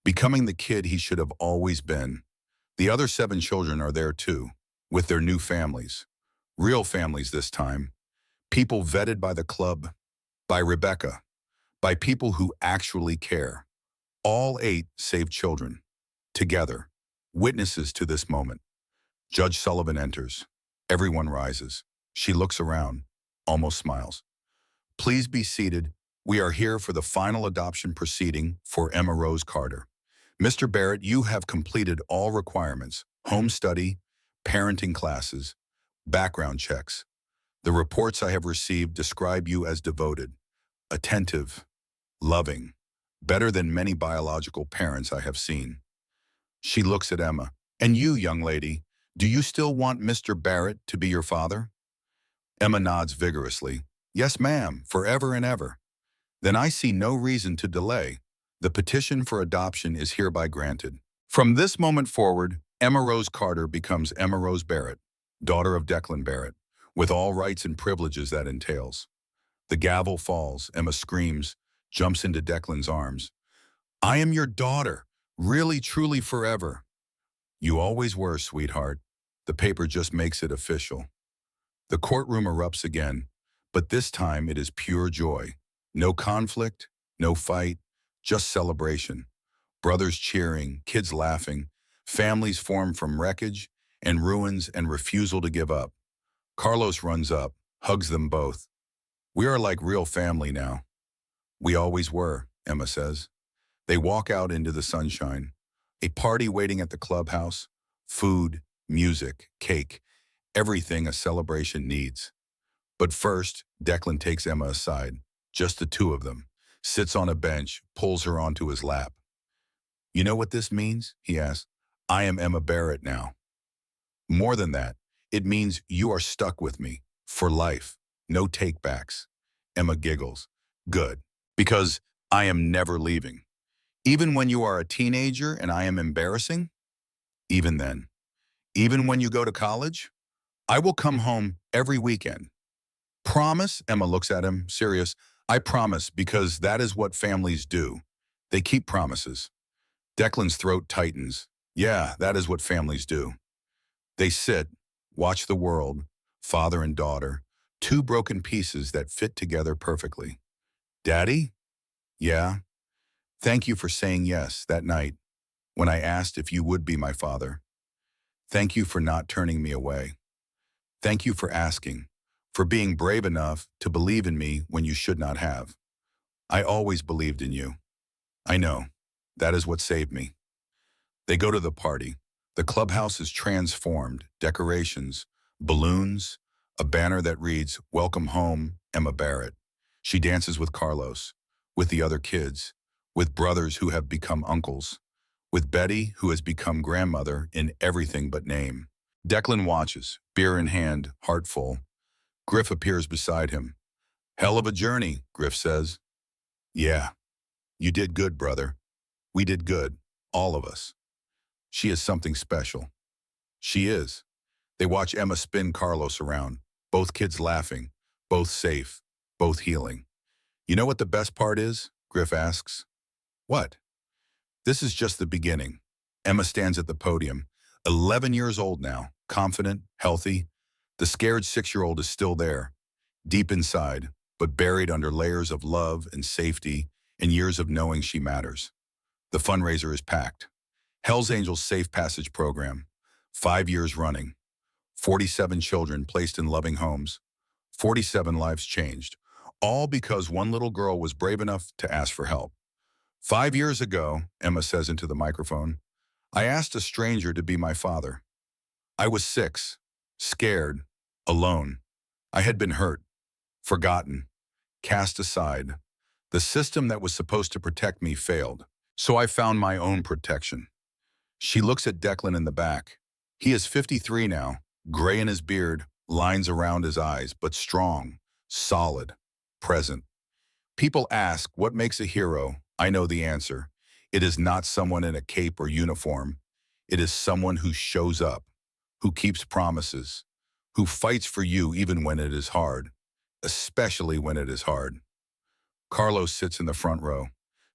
A: becoming the kid he should have always been. The other 7 children are there too, with their new families. Real families this time. People vetted by the club, by Rebecca, by people who actually care. All 8 saved children. Together, witnesses to this moment. Judge Sullivan enters. Everyone rises. She looks around, almost smiles. Please be seated. We are here for the final adoption proceeding for Emma Rose Carter. Mr. Barrett, you have completed all requirements, home study, parenting classes, background checks. The reports I have received describe you as devoted, attentive, loving, better than many biological parents I have seen. She looks at Emma. And you, young lady, do you still want Mr. Barrett to be your father? Emma nods vigorously. Yes, ma'am, forever and ever. Then I see no reason to delay. The petition for adoption is hereby granted. From this moment forward, Emma Rose Carter becomes Emma Rose Barrett, daughter of Declan Barrett, with all rights and privileges that entails. The gavel falls. Emma screams, jumps into Declan's arms. I am your daughter, really, truly, forever. You always were, sweetheart. The paper just makes it official. The courtroom erupts again, but this time it is pure joy. No conflict, no fight, just celebration. Brothers cheering, kids laughing, families formed from wreckage and ruins and refusal to give up. Carlos runs up, hugs them both. We are like real family now. We always were, Emma says. They walk out into the sunshine. A party waiting at the clubhouse. Food, music, cake, everything a celebration needs. But first, Declan takes Emma aside, just the two of them, sits on a bench, pulls her onto his lap. You know what this means? He asks. I am Emma Barrett now. More than that, it means you are stuck with me for life. No takebacks. Emma giggles. Good. Because I am never leaving. Even when you are a teenager and I am embarrassing? Even then. Even when you go to college? I will come home every weekend. Promise? Emma looks at him, serious. I promise, because that is what families do. They keep promises. Declan's throat tightens. Yeah, that is what families do. They sit, watch the world, father and daughter, two broken pieces that fit together perfectly. Daddy? Yeah. Thank you for saying yes that night when I asked if you would be my father. Thank you for not turning me away. Thank you for asking, for being brave enough to believe in me when you should not have. I always believed in you. I know. That is what saved me. They go to the party. The clubhouse is transformed, decorations, balloons, a banner that reads, Welcome home, Emma Barrett. She dances with Carlos, with the other kids, with brothers who have become uncles, with Betty, who has become grandmother in everything but name. Declan watches, beer in hand, heart full. Griff appears beside him. Hell of a journey, Griff says. Yeah, you did good, brother. We did good, all of us. She is something special. She is. They watch Emma spin Carlos around, both kids laughing, both safe, both healing. You know what the best part is? Griff asks. What? This is just the beginning. Emma stands at the podium, 11 years old now, confident, healthy. The scared 6-year-old is still there, deep inside, but buried under layers of love and safety and years of knowing she matters. The fundraiser is packed. Hell's Angels Safe Passage Program, 5 years running, 47 children placed in loving homes, 47 lives changed, all because one little girl was brave enough to ask for help. 5 years ago, Emma says into the microphone, I asked a stranger to be my father. I was 6, scared, alone. I had been hurt, forgotten, cast aside. The system that was supposed to protect me failed, so I found my own protection. She looks at Declan in the back. He is 53 now, gray in his beard, lines around his eyes, but strong, solid, present. People ask, what makes a hero? I know the answer. It is not someone in a cape or uniform. It is someone who shows up, who keeps promises, who fights for you even when it is hard, especially when it is hard. Carlos sits in the front row,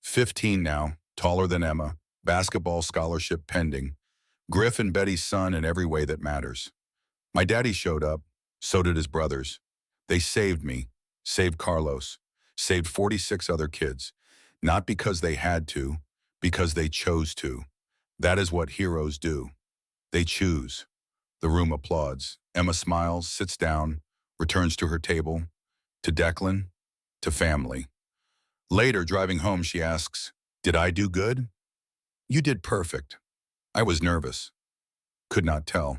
A: 15 now, taller than Emma, basketball scholarship pending, Griff and Betty's son in every way that matters. My daddy showed up, so did his brothers. They saved me, saved Carlos, saved 46 other kids, not because they had to, because they chose to. That is what heroes do. They choose. The room applauds. Emma smiles, sits down, returns to her table, to Declan, to family. Later, driving home, she asks, did I do good? You did perfect. I was nervous. Could not tell.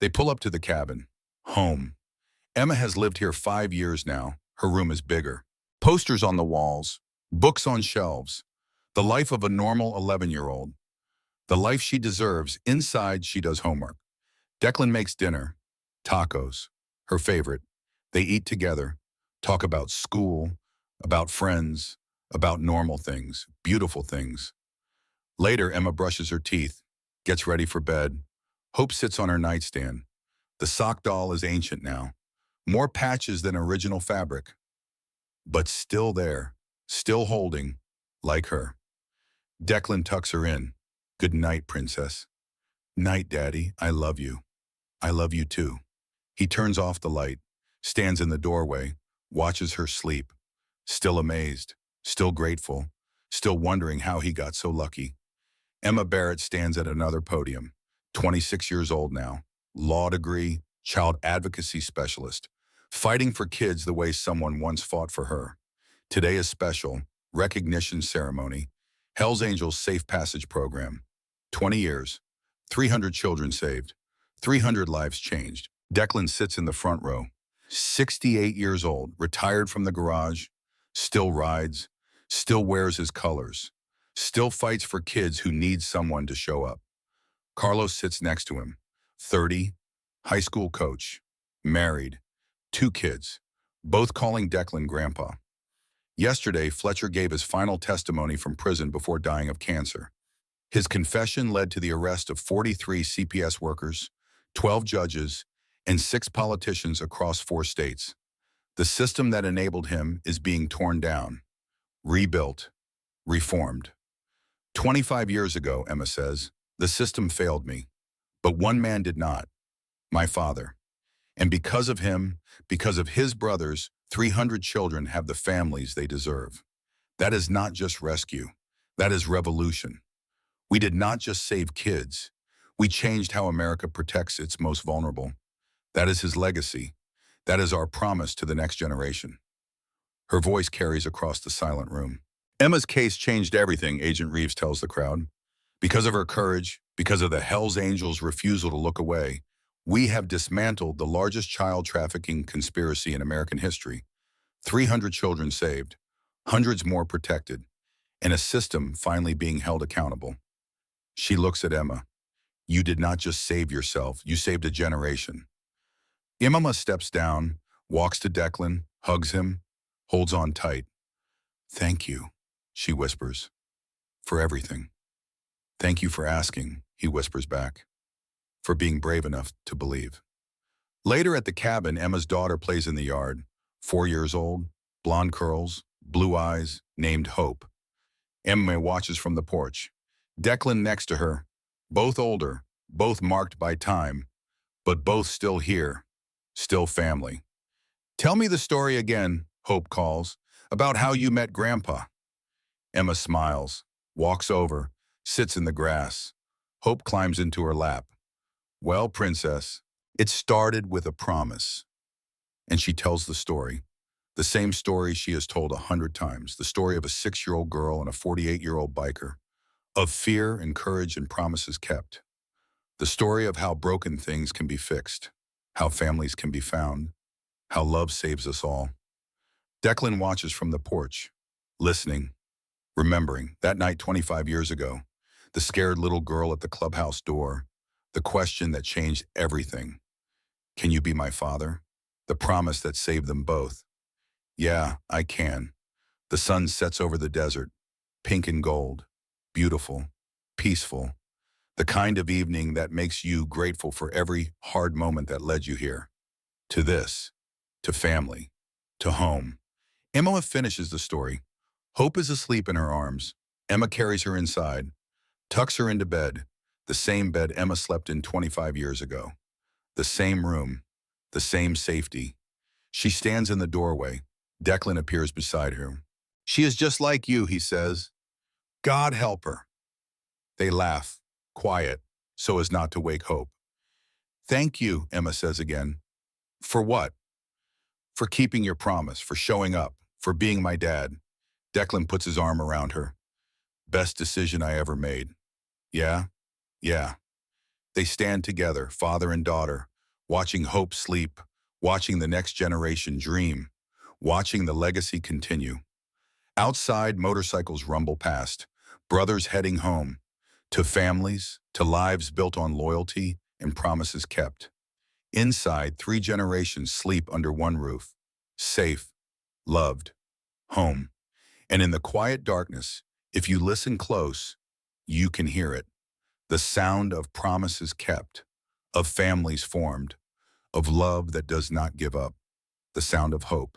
A: They pull up to the cabin. Home. Emma has lived here 5 years now. Her room is bigger. Posters on the walls. Books on shelves. The life of a normal 11-year-old. The life she deserves. Inside, she does homework. Declan makes dinner. Tacos. Her favorite. They eat together. Talk about school, about friends, about normal things, beautiful things. Later, Emma brushes her teeth, gets ready for bed. Hope sits on her nightstand. The sock doll is ancient now. More patches than original fabric. But still there, still holding, like her. Declan tucks her in. Good night, princess. Night, Daddy. I love you. I love you too. He turns off the light, stands in the doorway, watches her sleep. Still amazed, still grateful, still wondering how he got so lucky. Emma Barrett stands at another podium, 26 years old now, law degree, child advocacy specialist, fighting for kids the way someone once fought for her. Today is special, recognition ceremony. Hell's Angels Safe Passage Program. 20 years, 300 children saved, 300 lives changed. Declan sits in the front row, 68 years old, retired from the garage, still rides, still wears his colors, still fights for kids who need someone to show up. Carlos sits next to him, 30, high school coach, married, 2 kids, both calling Declan Grandpa. Yesterday, Fletcher gave his final testimony from prison before dying of cancer. His confession led to the arrest of 43 CPS workers, 12 judges, and 6 politicians across 4 states. The system that enabled him is being torn down, rebuilt, reformed. 25 years ago, Emma says, the system failed me, but one man did not, my father. And because of him, because of his brothers, 300 children have the families they deserve. That is not just rescue. That is revolution. We did not just save kids. We changed how America protects its most vulnerable. That is his legacy. That is our promise to the next generation. Her voice carries across the silent room. Emma's case changed everything, Agent Reeves tells the crowd. Because of her courage, because of the Hells Angels' refusal to look away, we have dismantled the largest child trafficking conspiracy in American history. 300 children saved, hundreds more protected, and a system finally being held accountable. She looks at Emma. You did not just save yourself, you saved a generation. Emma steps down, walks to Declan, hugs him, holds on tight. Thank you, she whispers, for everything. Thank you for asking, he whispers back, for being brave enough to believe. Later at the cabin, Emma's daughter plays in the yard, 4 years old, blonde curls, blue eyes, named Hope. Emma watches from the porch. Declan next to her, both older, both marked by time, but both still here, still family. Tell me the story again, Hope calls, about how you met Grandpa. Emma smiles, walks over, sits in the grass. Hope climbs into her lap. Well, Princess, it started with a promise. And she tells the story. The same story she has told 100 times. The story of a 6-year-old girl and a 48-year-old biker. Of fear and courage and promises kept. The story of how broken things can be fixed. How families can be found. How love saves us all. Declan watches from the porch, listening, remembering that night 25 years ago, the scared little girl at the clubhouse door, the question that changed everything. Can you be my father? The promise that saved them both. Yeah, I can. The sun sets over the desert, pink and gold, beautiful, peaceful, the kind of evening that makes you grateful for every hard moment that led you here. To this, to family, to home. Emma finishes the story. Hope is asleep in her arms. Emma carries her inside, tucks her into bed, the same bed Emma slept in 25 years ago. The same room, the same safety. She stands in the doorway. Declan appears beside her. She is just like you, he says. God help her. They laugh, quiet, so as not to wake Hope. Thank you, Emma says again. For what? For keeping your promise, for showing up, for being my dad. Declan puts his arm around her. Best decision I ever made. Yeah? Yeah. They stand together, father and daughter, watching Hope sleep, watching the next generation dream, watching the legacy continue. Outside, motorcycles rumble past, brothers heading home, to families, to lives built on loyalty and promises kept. Inside, 3 generations sleep under one roof, safe, loved, home. And in the quiet darkness, if you listen close, you can hear it. The sound of promises kept, of families formed, of love that does not give up, the sound of hope.